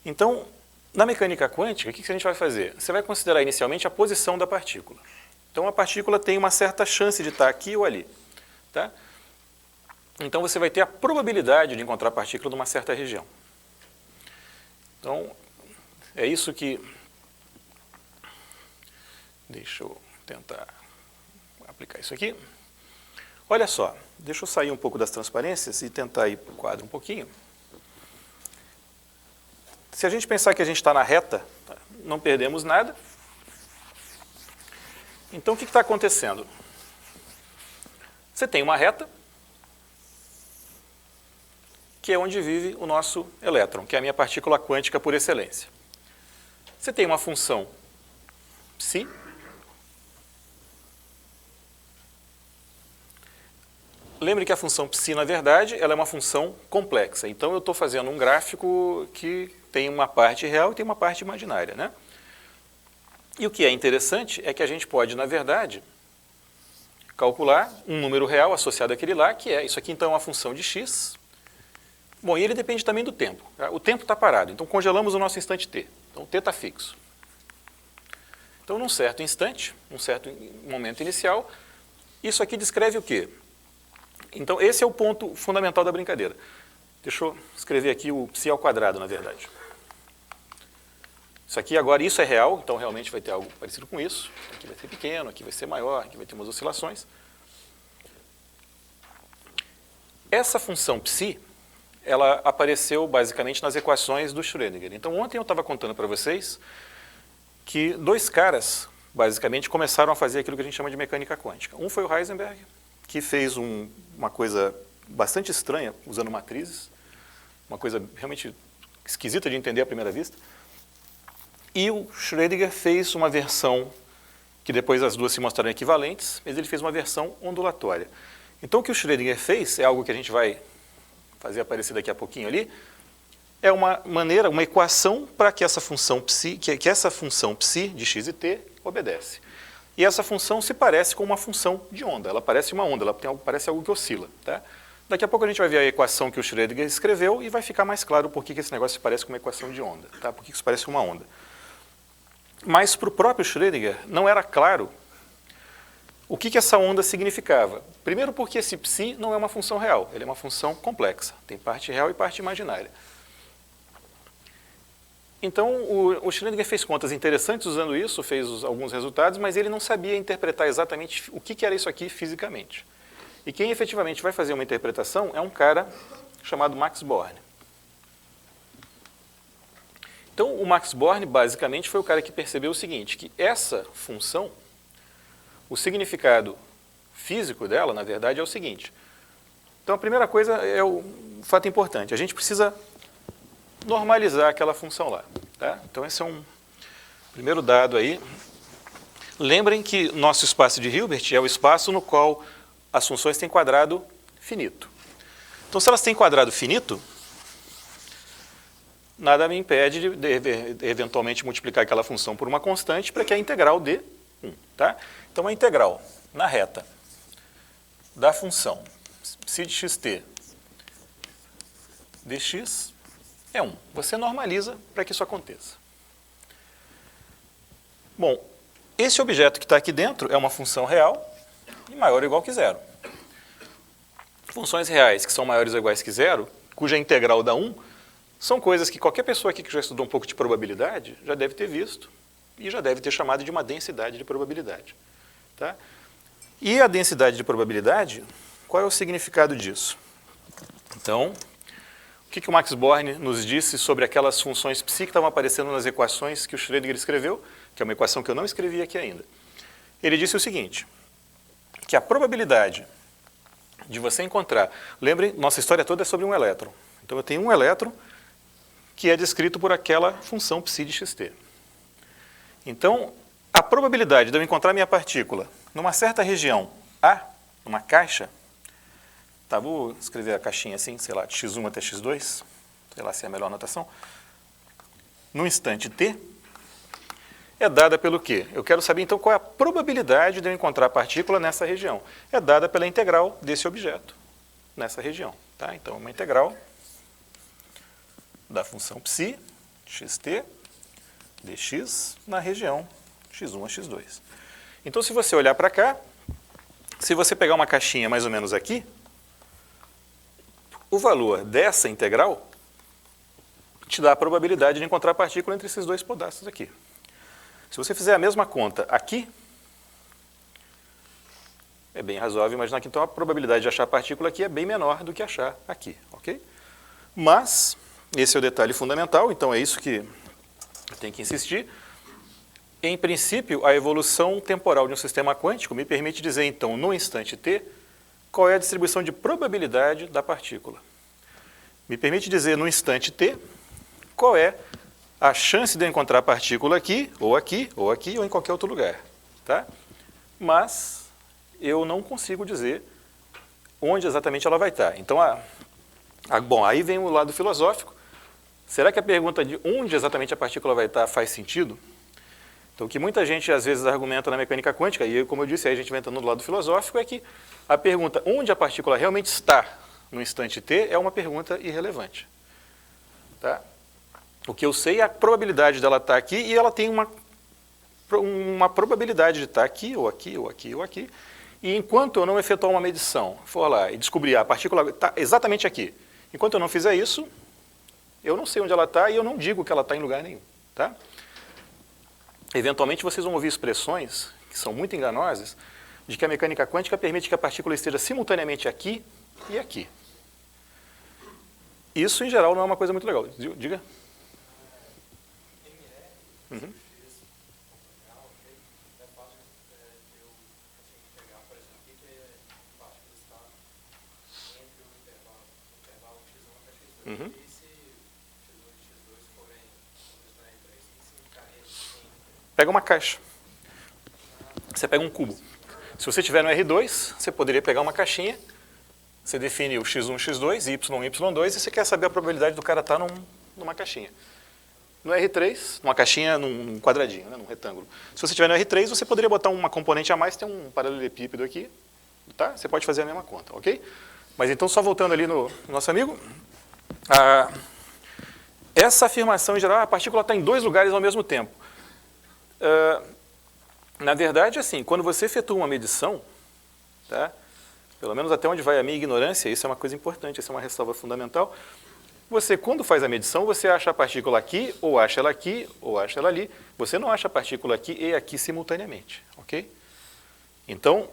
Então, na mecânica quântica, o que a gente vai fazer? Você vai considerar inicialmente a posição da partícula. Então, a partícula tem uma certa chance de estar aqui ou ali. Tá? Então, você vai ter a probabilidade de encontrar a partícula numa certa região. Então, é isso que... Deixa eu tentar aplicar isso aqui. Olha só, deixa eu sair um pouco das transparências e tentar ir para o quadro um pouquinho. Se a gente pensar que a gente está na reta, não perdemos nada. Então, o que está acontecendo? Você tem uma reta, que é onde vive o nosso elétron, que é a minha partícula quântica por excelência. Você tem uma função psi. Lembre que a função psi, na verdade, ela é uma função complexa. Então, eu estou fazendo um gráfico que tem uma parte real e tem uma parte imaginária. Né? E o que é interessante é que a gente pode, na verdade, calcular um número real associado àquele lá, que é isso aqui, então, é uma função de x. Bom, e ele depende também do tempo. Tá? O tempo está parado, então congelamos o nosso instante t. Então, o t está fixo. Então, num certo instante, num certo momento inicial, isso aqui descreve o quê? Então, esse é o ponto fundamental da brincadeira. Deixa eu escrever aqui o psi ao quadrado, na verdade. Isso aqui agora, isso é real, então realmente vai ter algo parecido com isso. Aqui vai ser pequeno, aqui vai ser maior, aqui vai ter umas oscilações. Essa função psi, ela apareceu basicamente nas equações do Schrödinger. Então, ontem eu estava contando para vocês que dois caras, basicamente, começaram a fazer aquilo que a gente chama de mecânica quântica. Um foi o Heisenberg, que fez uma coisa bastante estranha, usando matrizes, uma coisa realmente esquisita de entender à primeira vista. E o Schrödinger fez uma versão, que depois as duas se mostraram equivalentes, mas ele fez uma versão ondulatória. Então, o que o Schrödinger fez, é algo que a gente vai fazer aparecer daqui a pouquinho ali, é uma maneira, uma equação para que essa função psi, que essa função psi de x e t obedece. E essa função se parece com uma função de onda, ela parece uma onda, parece algo que oscila. Tá? Daqui a pouco a gente vai ver a equação que o Schrödinger escreveu e vai ficar mais claro por que esse negócio se parece com uma equação de onda, tá? Por que isso parece uma onda. Mas para o próprio Schrödinger não era claro o que essa onda significava. Primeiro porque esse psi não é uma função real, ele é uma função complexa, tem parte real e parte imaginária. Então, o Schrödinger fez contas interessantes usando isso, fez alguns resultados, mas ele não sabia interpretar exatamente o que era isso aqui fisicamente. E quem efetivamente vai fazer uma interpretação é um cara chamado Max Born. Então, o Max Born, basicamente, foi o cara que percebeu o seguinte, que essa função, o significado físico dela, na verdade, é o seguinte. Então, a primeira coisa é o fato importante. A gente precisa normalizar aquela função lá. Tá? Então, esse é um primeiro dado aí. Lembrem que nosso espaço de Hilbert é o espaço no qual as funções têm quadrado finito. Então, se elas têm quadrado finito, nada me impede de eventualmente multiplicar aquela função por uma constante para que a integral dê 1. Tá? Então, a integral na reta da função psi de xt dx é 1. Você normaliza para que isso aconteça. Bom, esse objeto que está aqui dentro é uma função real e maior ou igual que zero. Funções reais que são maiores ou iguais que zero, cuja integral dá 1, são coisas que qualquer pessoa aqui que já estudou um pouco de probabilidade já deve ter visto e já deve ter chamado de uma densidade de probabilidade. Tá? E a densidade de probabilidade, qual é o significado disso? Então, o que o Max Born nos disse sobre aquelas funções psi que estavam aparecendo nas equações que o Schrödinger escreveu, que é uma equação que eu não escrevi aqui ainda. Ele disse o seguinte, que a probabilidade de você encontrar... Lembrem, nossa história toda é sobre um elétron. Então, eu tenho um elétron que é descrito por aquela função psi de xt. Então, a probabilidade de eu encontrar minha partícula numa certa região A, numa caixa, tá, vou escrever a caixinha assim, sei lá, de x1 até x2, sei lá se é a melhor notação, no instante t, é dada pelo quê? Eu quero saber, então, qual é a probabilidade de eu encontrar a partícula nessa região. É dada pela integral desse objeto nessa região. Tá? Então, uma integral da função psi, xt, dx, na região x1 a x2. Então, se você olhar para cá, se você pegar uma caixinha mais ou menos aqui, o valor dessa integral te dá a probabilidade de encontrar a partícula entre esses dois pedaços aqui. Se você fizer a mesma conta aqui, é bem razoável imaginar que então a probabilidade de achar a partícula aqui é bem menor do que achar aqui, ok? Mas, esse é o detalhe fundamental, então é isso que tem que insistir. Em princípio, a evolução temporal de um sistema quântico me permite dizer, então, no instante t, qual é a distribuição de probabilidade da partícula. Me permite dizer, no instante t, qual é a chance de eu encontrar a partícula aqui, ou aqui, ou aqui, ou em qualquer outro lugar. Tá? Mas eu não consigo dizer onde exatamente ela vai estar. Então, bom, aí vem o lado filosófico. Será que a pergunta de onde exatamente a partícula vai estar faz sentido? Então, o que muita gente às vezes argumenta na mecânica quântica, e como eu disse, aí a gente vai entrando do lado filosófico, é que a pergunta onde a partícula realmente está no instante t é uma pergunta irrelevante. Tá? O que eu sei é a probabilidade dela estar aqui e ela tem uma probabilidade de estar aqui, ou aqui, ou aqui, ou aqui. E enquanto eu não efetuar uma medição, for lá e descobrir a partícula está exatamente aqui, enquanto eu não fizer isso, eu não sei onde ela está e eu não digo que ela está em lugar nenhum. Tá? Eventualmente vocês vão ouvir expressões que são muito enganosas de que a mecânica quântica permite que a partícula esteja simultaneamente aqui e aqui. Isso, em geral, não é uma coisa muito legal. Diga. Uhum. Uhum. Pega uma caixa. Você pega um cubo. Se você estiver no R2, você poderia pegar uma caixinha, você define o x1, x2, y, y2, e você quer saber a probabilidade do cara estar numa caixinha. No R3, numa caixinha, num quadradinho, né, num retângulo. Se você estiver no R3, você poderia botar uma componente a mais, tem um paralelepípedo aqui, tá? Você pode fazer a mesma conta, ok? Mas então, só voltando ali no nosso amigo, essa afirmação em geral, a partícula está em dois lugares ao mesmo tempo. Na verdade, assim, quando você efetua uma medição, tá? Pelo menos até onde vai a minha ignorância, isso é uma coisa importante, isso é uma ressalva fundamental. Você, quando faz a medição, você acha a partícula aqui, ou acha ela aqui, ou acha ela ali. Você não acha a partícula aqui e aqui simultaneamente, ok? Então,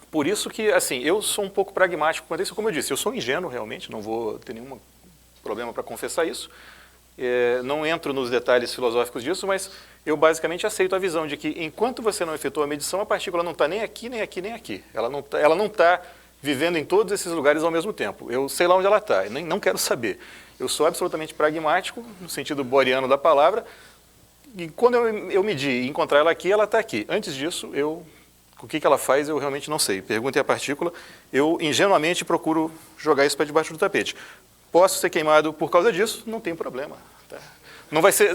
por isso que, assim, eu sou um pouco pragmático quanto a isso. Como eu disse, eu sou ingênuo realmente, não vou ter nenhum problema para confessar isso. Não entro nos detalhes filosóficos disso, mas eu basicamente aceito a visão de que enquanto você não efetua a medição, a partícula não está nem aqui, nem aqui, nem aqui. Ela não está vivendo em todos esses lugares ao mesmo tempo. Eu sei lá onde ela está, não quero saber. Eu sou absolutamente pragmático, no sentido boreano da palavra, e quando eu medir e encontrar ela aqui, ela está aqui. Antes disso, eu O que ela faz eu realmente não sei. Perguntem a partícula. Eu, ingenuamente, procuro jogar isso para debaixo do tapete. Posso ser queimado por causa disso? Não tem problema. Tá? Não vai ser,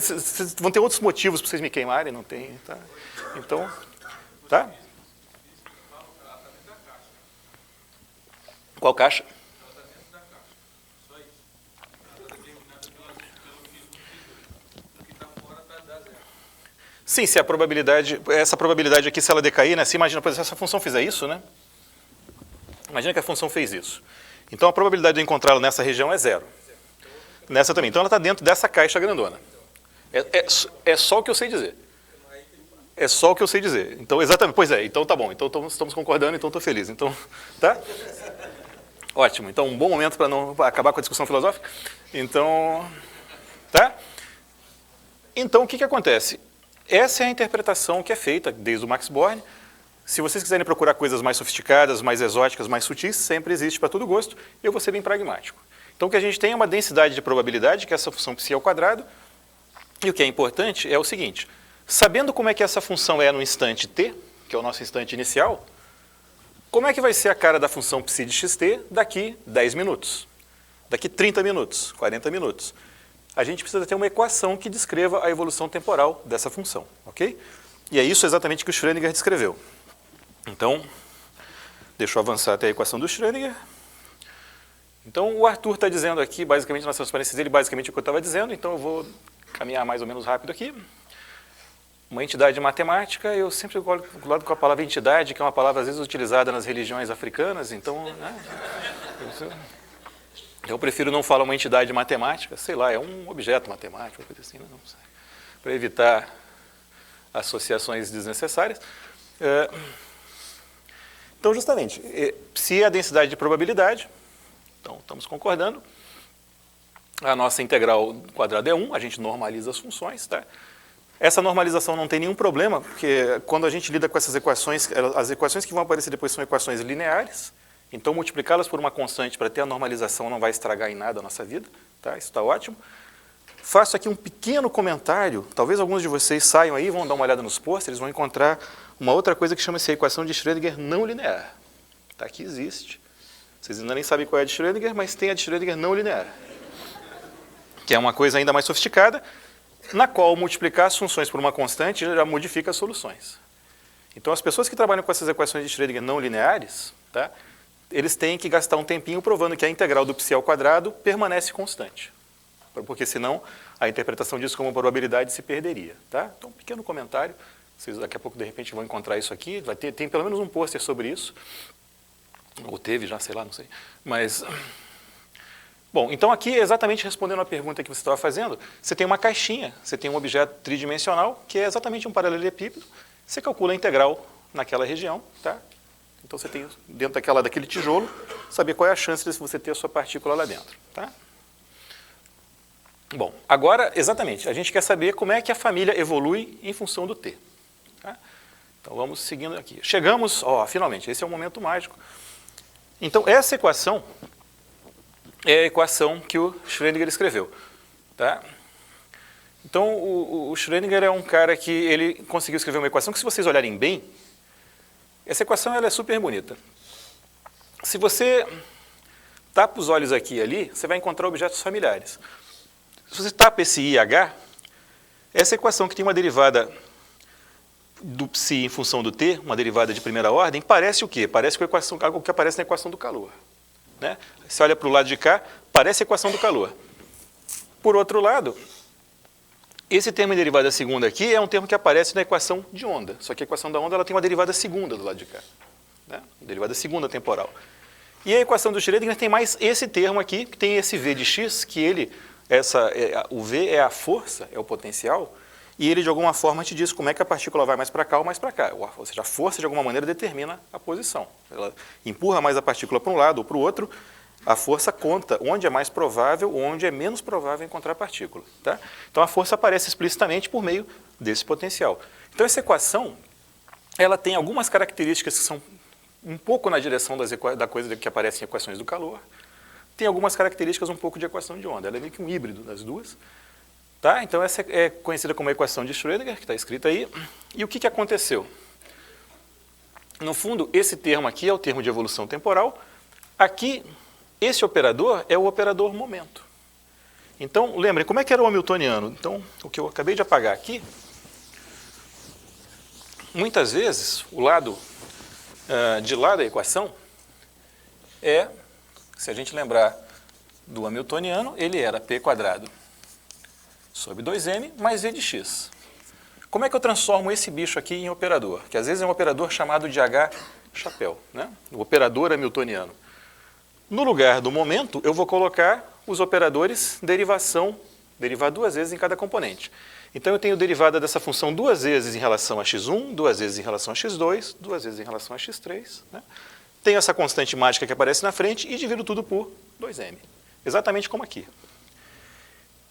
vão ter outros motivos para vocês me queimarem? Não tem. Tá? Então, tá? Qual caixa? Sim, se a probabilidade, essa probabilidade aqui, se ela decair, né? Se imagina, por exemplo, se essa função fizer isso, né? Imagina que a função fez isso. Então a probabilidade de encontrá-la nessa região é zero. Nessa também. Então ela está dentro dessa caixa grandona. É só o que eu sei dizer. É só o que eu sei dizer. Então, exatamente. Pois é, então tá bom. Então estamos concordando, então estou feliz. Então, tá? Ótimo. Então, um bom momento para não acabar com a discussão filosófica. Então, tá? Então, o que acontece? Essa é a interpretação que é feita desde o Max Born. Se vocês quiserem procurar coisas mais sofisticadas, mais exóticas, mais sutis, sempre existe para todo gosto. Eu vou ser bem pragmático. Então, o que a gente tem é uma densidade de probabilidade, que é essa função psi ao quadrado. E o que é importante é o seguinte: sabendo como é que essa função é no instante t, que é o nosso instante inicial, como é que vai ser a cara da função psi de xt daqui 10 minutos, daqui 30 minutos, 40 minutos? A gente precisa ter uma equação que descreva a evolução temporal dessa função, ok? E é isso exatamente que o Schrödinger descreveu. Então, deixa eu avançar até a equação do Schrödinger. Então, o Arthur está dizendo aqui, basicamente, nas transparências dele, basicamente o que eu estava dizendo, então eu vou caminhar mais ou menos rápido aqui. Uma entidade matemática, eu sempre coloco com a palavra entidade, que é uma palavra às vezes utilizada nas religiões africanas, então, né, eu prefiro não falar uma entidade matemática, sei lá, é um objeto matemático, coisa assim, não sei, para evitar associações desnecessárias. Então, justamente, se a densidade de probabilidade, então estamos concordando, a nossa integral quadrada é 1, a gente normaliza as funções, tá? Essa normalização não tem nenhum problema, porque quando a gente lida com essas equações, as equações que vão aparecer depois são equações lineares, então multiplicá-las por uma constante para ter a normalização não vai estragar em nada a nossa vida, tá? Isso está ótimo. Faço aqui um pequeno comentário, talvez alguns de vocês saiam aí, vão dar uma olhada nos pôsteres, vão encontrar uma outra coisa que chama-se a equação de Schrödinger não linear. Tá? Que existe. Vocês ainda nem sabem qual é a de Schrödinger, mas tem a de Schrödinger não linear, que é uma coisa ainda mais sofisticada, na qual multiplicar as funções por uma constante já modifica as soluções. Então, as pessoas que trabalham com essas equações de Schrödinger não lineares, tá, eles têm que gastar um tempinho provando que a integral do psi ao quadrado permanece constante, porque senão a interpretação disso como probabilidade se perderia. Tá? Então, um pequeno comentário, vocês daqui a pouco de repente vão encontrar isso aqui, tem pelo menos um pôster sobre isso, ou teve já, sei lá, não sei, mas... Bom, então aqui, exatamente respondendo a pergunta que você estava fazendo, você tem uma caixinha, você tem um objeto tridimensional, que é exatamente um paralelepípedo, você calcula a integral naquela região, tá? Então você tem dentro daquele tijolo, saber qual é a chance de você ter a sua partícula lá dentro, tá? Bom, agora, exatamente, a gente quer saber como é que a família evolui em função do t. Tá? Então vamos seguindo aqui. Chegamos, finalmente, esse é o momento mágico. Então essa equação é a equação que o Schrödinger escreveu. Tá? Então, o Schrödinger é um cara que ele conseguiu escrever uma equação que, se vocês olharem bem, essa equação ela é super bonita. Se você tapa os olhos aqui e ali, você vai encontrar objetos familiares. Se você tapa esse IH, essa equação que tem uma derivada do psi em função do t, uma derivada de primeira ordem, parece o quê? Parece algo que aparece na equação do calor. Né? Você olha para o lado de cá, parece a equação do calor. Por outro lado, esse termo em derivada segunda aqui é um termo que aparece na equação de onda. Só que a equação da onda ela tem uma derivada segunda do lado de cá. Né? Derivada segunda temporal. E a equação do Schrödinger tem mais esse termo aqui, que tem esse V de x, que o V é a força, é o potencial, e ele de alguma forma te diz como é que a partícula vai mais para cá ou mais para cá. Ou seja, a força de alguma maneira determina a posição. Ela empurra mais a partícula para um lado ou para o outro, a força conta onde é mais provável ou onde é menos provável encontrar a partícula. Tá? Então a força aparece explicitamente por meio desse potencial. Então essa equação, ela tem algumas características que são um pouco na direção da coisa que aparece em equações do calor, tem algumas características um pouco de equação de onda. Ela é meio que um híbrido das duas. Tá? Então essa é conhecida como a equação de Schrödinger, que está escrita aí. E o que aconteceu? No fundo, esse termo aqui é o termo de evolução temporal. Aqui, esse operador é o operador momento. Então, lembrem, como é que era o hamiltoniano? Então, o que eu acabei de apagar aqui, muitas vezes, o lado de lá da equação é, se a gente lembrar do hamiltoniano, ele era p² sobre 2m mais v de x. Como é que eu transformo esse bicho aqui em operador? Que às vezes é um operador chamado de H-chapéu, né? O operador hamiltoniano. No lugar do momento, eu vou colocar os operadores derivação, derivar duas vezes em cada componente. Então eu tenho derivada dessa função duas vezes em relação a x1, duas vezes em relação a x2, duas vezes em relação a x3. Né? Tenho essa constante mágica que aparece na frente e divido tudo por 2m. Exatamente como aqui.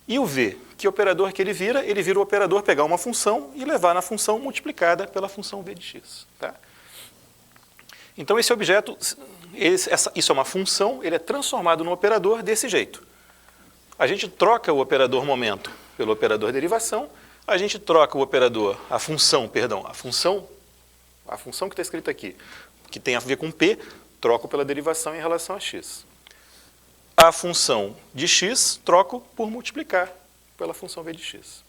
E o v, que operador que ele vira? Ele vira o operador pegar uma função e levar na função multiplicada pela função v de x. Tá? Então esse objeto, isso é uma função, ele é transformado no operador desse jeito. A gente troca o operador momento pelo operador derivação, a gente troca o operador, a função que está escrita aqui, que tem a ver com p, troco pela derivação em relação a x. A função de x, troco por multiplicar pela função v de x.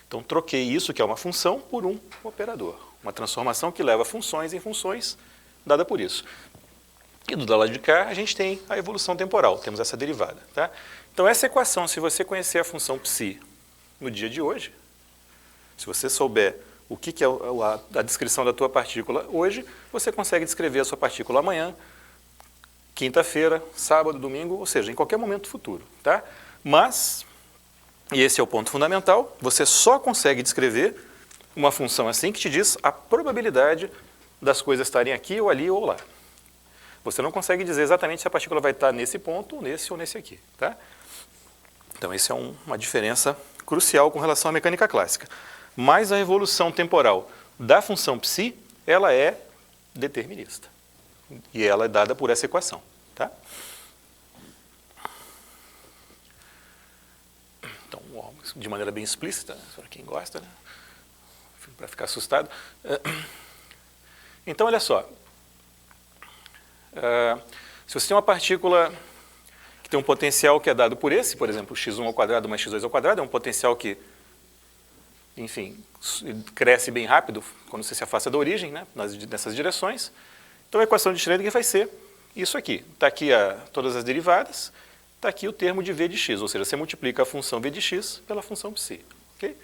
Então, troquei isso, que é uma função, por um operador. Uma transformação que leva funções em funções, dada por isso. E do lado de cá, a gente tem a evolução temporal, temos essa derivada. Tá? Então, essa equação, se você conhecer a função psi no dia de hoje, se você souber o que é a descrição da tua partícula hoje, você consegue descrever a sua partícula amanhã, quinta-feira, sábado, domingo, ou seja, em qualquer momento futuro. Tá? Mas, e esse é o ponto fundamental, você só consegue descrever uma função assim que te diz a probabilidade das coisas estarem aqui ou ali ou lá. Você não consegue dizer exatamente se a partícula vai estar nesse ponto, nesse ou nesse aqui. Tá? Então, essa é uma diferença crucial com relação à mecânica clássica. Mas a evolução temporal da função psi, ela é determinista. E ela é dada por essa equação. Tá? Então, de maneira bem explícita, para quem gosta, né? Para ficar assustado. Então, olha só. Se você tem uma partícula que tem um potencial que é dado por esse, por exemplo, x1² mais x2², é um potencial que, enfim, cresce bem rápido quando você se afasta da origem, né, nessas direções. Então, a equação de Schrödinger vai ser isso aqui. Está aqui todas as derivadas, está aqui o termo de v de x, ou seja, você multiplica a função v de x pela função psi. Okay?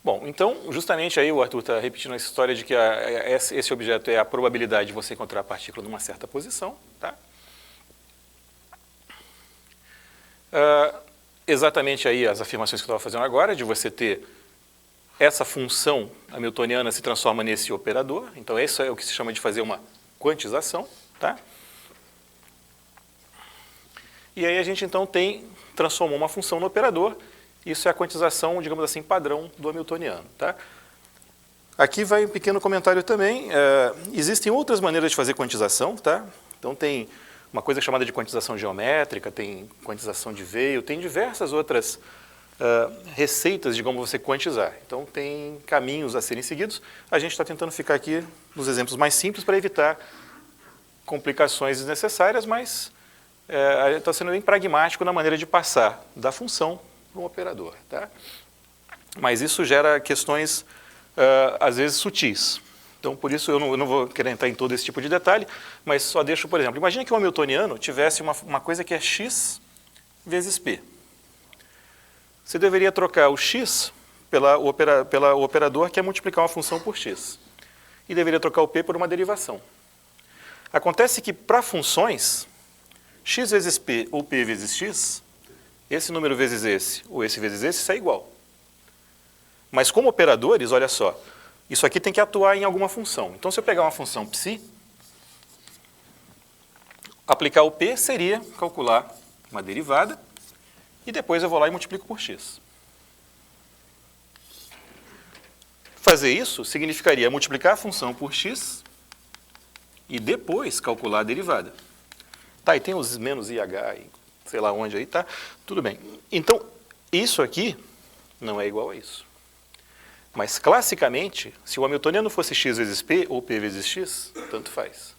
Bom, então, justamente aí o Arthur está repetindo essa história de que esse objeto é a probabilidade de você encontrar a partícula numa certa posição. Tá? Exatamente aí as afirmações que eu estava fazendo agora, de você ter essa função hamiltoniana se transforma nesse operador. Então, isso é o que se chama de fazer uma quantização. Tá? E aí a gente, então, transformou uma função no operador. Isso é a quantização, digamos assim, padrão do hamiltoniano. Tá? Aqui vai um pequeno comentário também. Existem outras maneiras de fazer quantização. Tá? Então, tem uma coisa chamada de quantização geométrica, tem quantização de Weyl, tem diversas outras receitas de como você quantizar. Então, tem caminhos a serem seguidos. A gente está tentando ficar aqui nos exemplos mais simples para evitar complicações desnecessárias, mas está sendo bem pragmático na maneira de passar da função para um operador. Tá? Mas isso gera questões, às vezes, sutis. Então, por isso, eu não vou querer entrar em todo esse tipo de detalhe, mas só deixo, por exemplo, imagina que o hamiltoniano tivesse uma coisa que é x vezes p. Você deveria trocar o x pelo operador que é multiplicar uma função por x. E deveria trocar o p por uma derivação. Acontece que, para funções, x vezes p ou p vezes x, esse número vezes esse, ou esse vezes esse, isso é igual. Mas como operadores, olha só, isso aqui tem que atuar em alguma função. Então, se eu pegar uma função psi, aplicar o p seria calcular uma derivada, e depois eu vou lá e multiplico por x. Fazer isso significaria multiplicar a função por x e depois calcular a derivada. Tá, e tem os menos IH e sei lá onde aí, tá? Tudo bem. Então, isso aqui não é igual a isso. Mas, classicamente, se o hamiltoniano fosse x vezes p ou p vezes x, tanto faz.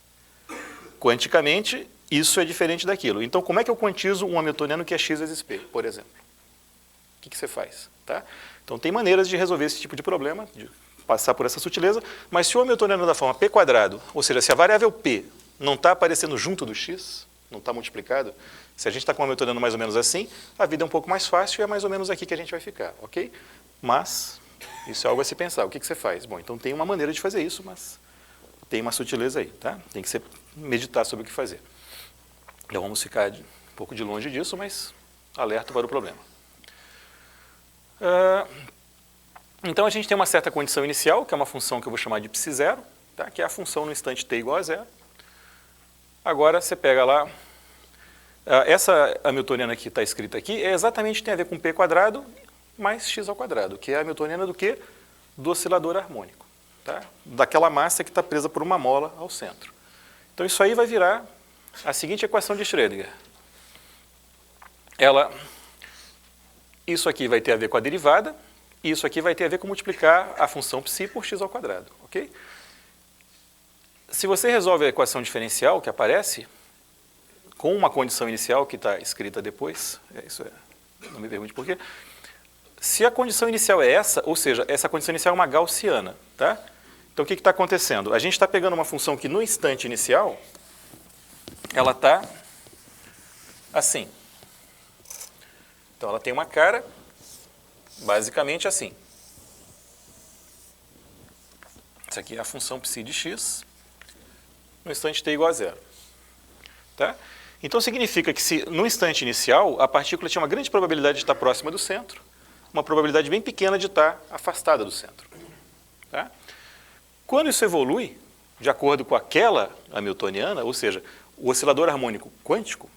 Quanticamente, isso é diferente daquilo. Então, como é que eu quantizo um hamiltoniano que é x vezes p, por exemplo? O que você faz? Tá? Então, tem maneiras de resolver esse tipo de problema, de passar por essa sutileza, mas se o hamiltoniano é da forma p², ou seja, se a variável p não está aparecendo junto do x, não está multiplicado, se a gente está com um hamiltoniano mais ou menos assim, a vida é um pouco mais fácil e é mais ou menos aqui que a gente vai ficar, ok? Mas, isso é algo a se pensar. O que você faz? Bom, então tem uma maneira de fazer isso, mas tem uma sutileza aí, tá? Tem que meditar sobre o que fazer. Então vamos ficar um pouco de longe disso, mas alerta para o problema. Então a gente tem uma certa condição inicial, que é uma função que eu vou chamar de psi0, tá? Que é a função no instante t igual a 0. Agora você pega lá, essa hamiltoniana que está escrita aqui é exatamente, tem a ver com p² mais x², que é a hamiltoniana do quê? Do oscilador harmônico, tá? Daquela massa que está presa por uma mola ao centro. Então isso aí vai virar a seguinte equação de Schrödinger. Isso aqui vai ter a ver com a derivada, e isso aqui vai ter a ver com multiplicar a função psi por x², ok? Se você resolve a equação diferencial que aparece, com uma condição inicial que está escrita depois, não me pergunte por quê, se a condição inicial é essa, ou seja, essa condição inicial é uma gaussiana, tá? Então o que está acontecendo? A gente está pegando uma função que no instante inicial, ela está assim. Então ela tem uma cara basicamente assim. Isso aqui é a função psi de x no instante t igual a 0. Tá? Então significa que se no instante inicial a partícula tinha uma grande probabilidade de estar próxima do centro, uma probabilidade bem pequena de estar afastada do centro. Tá? Quando isso evolui, de acordo com aquela hamiltoniana, ou seja, o oscilador harmônico quântico,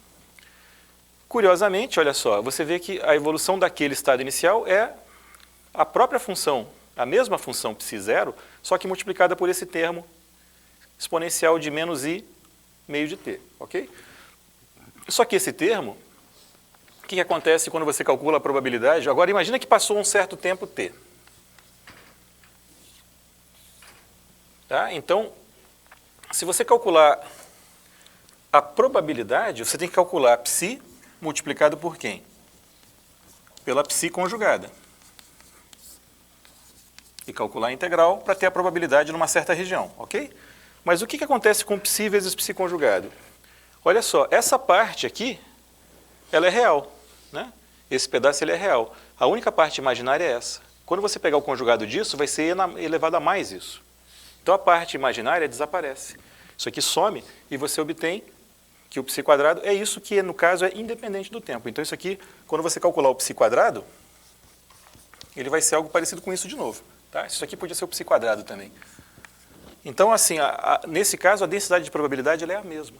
curiosamente, olha só, você vê que a evolução daquele estado inicial é a própria função, a mesma função psi0, só que multiplicada por esse termo exponencial de menos i meio de t, ok? Só que esse termo, o que acontece quando você calcula a probabilidade? Agora imagina que passou um certo tempo t. Tá? Então, se você calcular a probabilidade, você tem que calcular psi multiplicado por quem? Pela psi conjugada. E calcular a integral para ter a probabilidade numa certa região, ok? Mas o que acontece com psi vezes psi conjugado? Olha só, essa parte aqui, ela é real, né? Esse pedaço ele é real. A única parte imaginária é essa. Quando você pegar o conjugado disso, vai ser elevado a mais isso. Então a parte imaginária desaparece. Isso aqui some e você obtém que o psi² é isso que, no caso, é independente do tempo. Então isso aqui, quando você calcular o psi², ele vai ser algo parecido com isso de novo. Tá? Isso aqui podia ser o psi² também. Então, assim, nesse caso, a densidade de probabilidade ela é a mesma.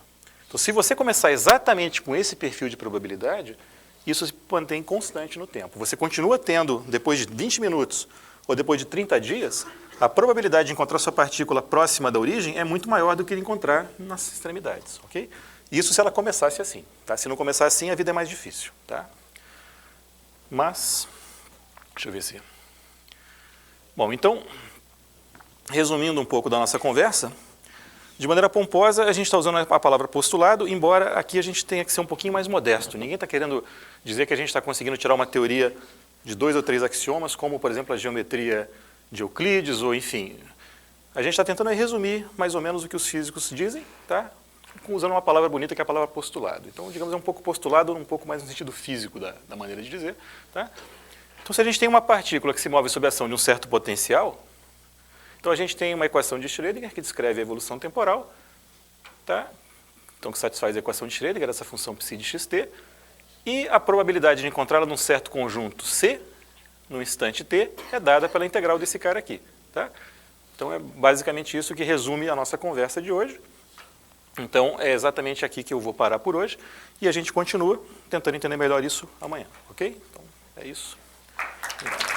Então, se você começar exatamente com esse perfil de probabilidade, isso se mantém constante no tempo. Você continua tendo, depois de 20 minutos ou depois de 30 dias, a probabilidade de encontrar sua partícula próxima da origem é muito maior do que encontrar nas extremidades, ok? Isso se ela começasse assim, tá? Se não começar assim, a vida é mais difícil, tá? Mas, deixa eu ver se... Bom, então, resumindo um pouco da nossa conversa, de maneira pomposa, a gente está usando a palavra postulado, embora aqui a gente tenha que ser um pouquinho mais modesto. Ninguém está querendo dizer que a gente está conseguindo tirar uma teoria de 2 ou 3 axiomas, como, por exemplo, a geometria de Euclides, ou enfim. A gente está tentando resumir mais ou menos o que os físicos dizem, tá? Usando uma palavra bonita que é a palavra postulado. Então, digamos, é um pouco postulado, um pouco mais no sentido físico da maneira de dizer. Tá? Então, se a gente tem uma partícula que se move sob a ação de um certo potencial, então a gente tem uma equação de Schrödinger que descreve a evolução temporal, tá? Então que satisfaz a equação de Schrödinger, essa função psi de xt, e a probabilidade de encontrá-la num certo conjunto C, no instante t, é dada pela integral desse cara aqui. Tá? Então é basicamente isso que resume a nossa conversa de hoje. Então é exatamente aqui que eu vou parar por hoje, e a gente continua tentando entender melhor isso amanhã, ok? Então é isso. Obrigado.